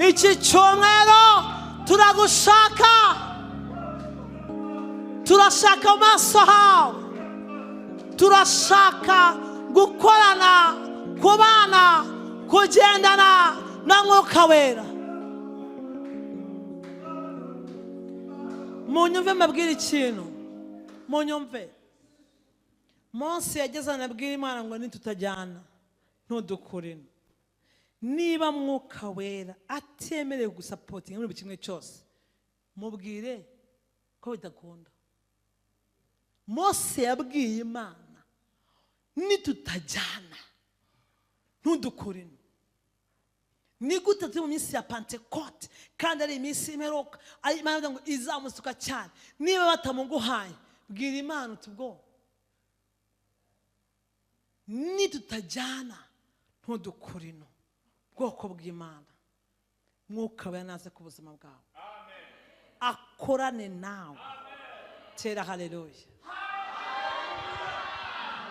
iki cyumweru turagushaka, turashaka amaso hawe, turashaka gukorana, kubana, kugendana na Mwuka Wera. Munyumve mbabwira ikintu, munyumve. Mose yageze anabwira Imana ngo nitutajyana ntudukure. Niba Mwuka Wera atemerewe gusapotinga muri buri kimwe cyose, mubwire ko bidakunda. Mose yabwiye Imana nitutajyana ntudukure. Ni gute turi mu minsi ya Pentecote kandi ari iminsi y'imperuka, Imana ngo izamusuka cyane. Niba batamuguhaye, bwira Imana uti ubwo nitutajyana ntudukure. ino bwoko bw'Imana, Mwuka Wera naze ku buzima bwawe, akorane nawe. Tera haleluya.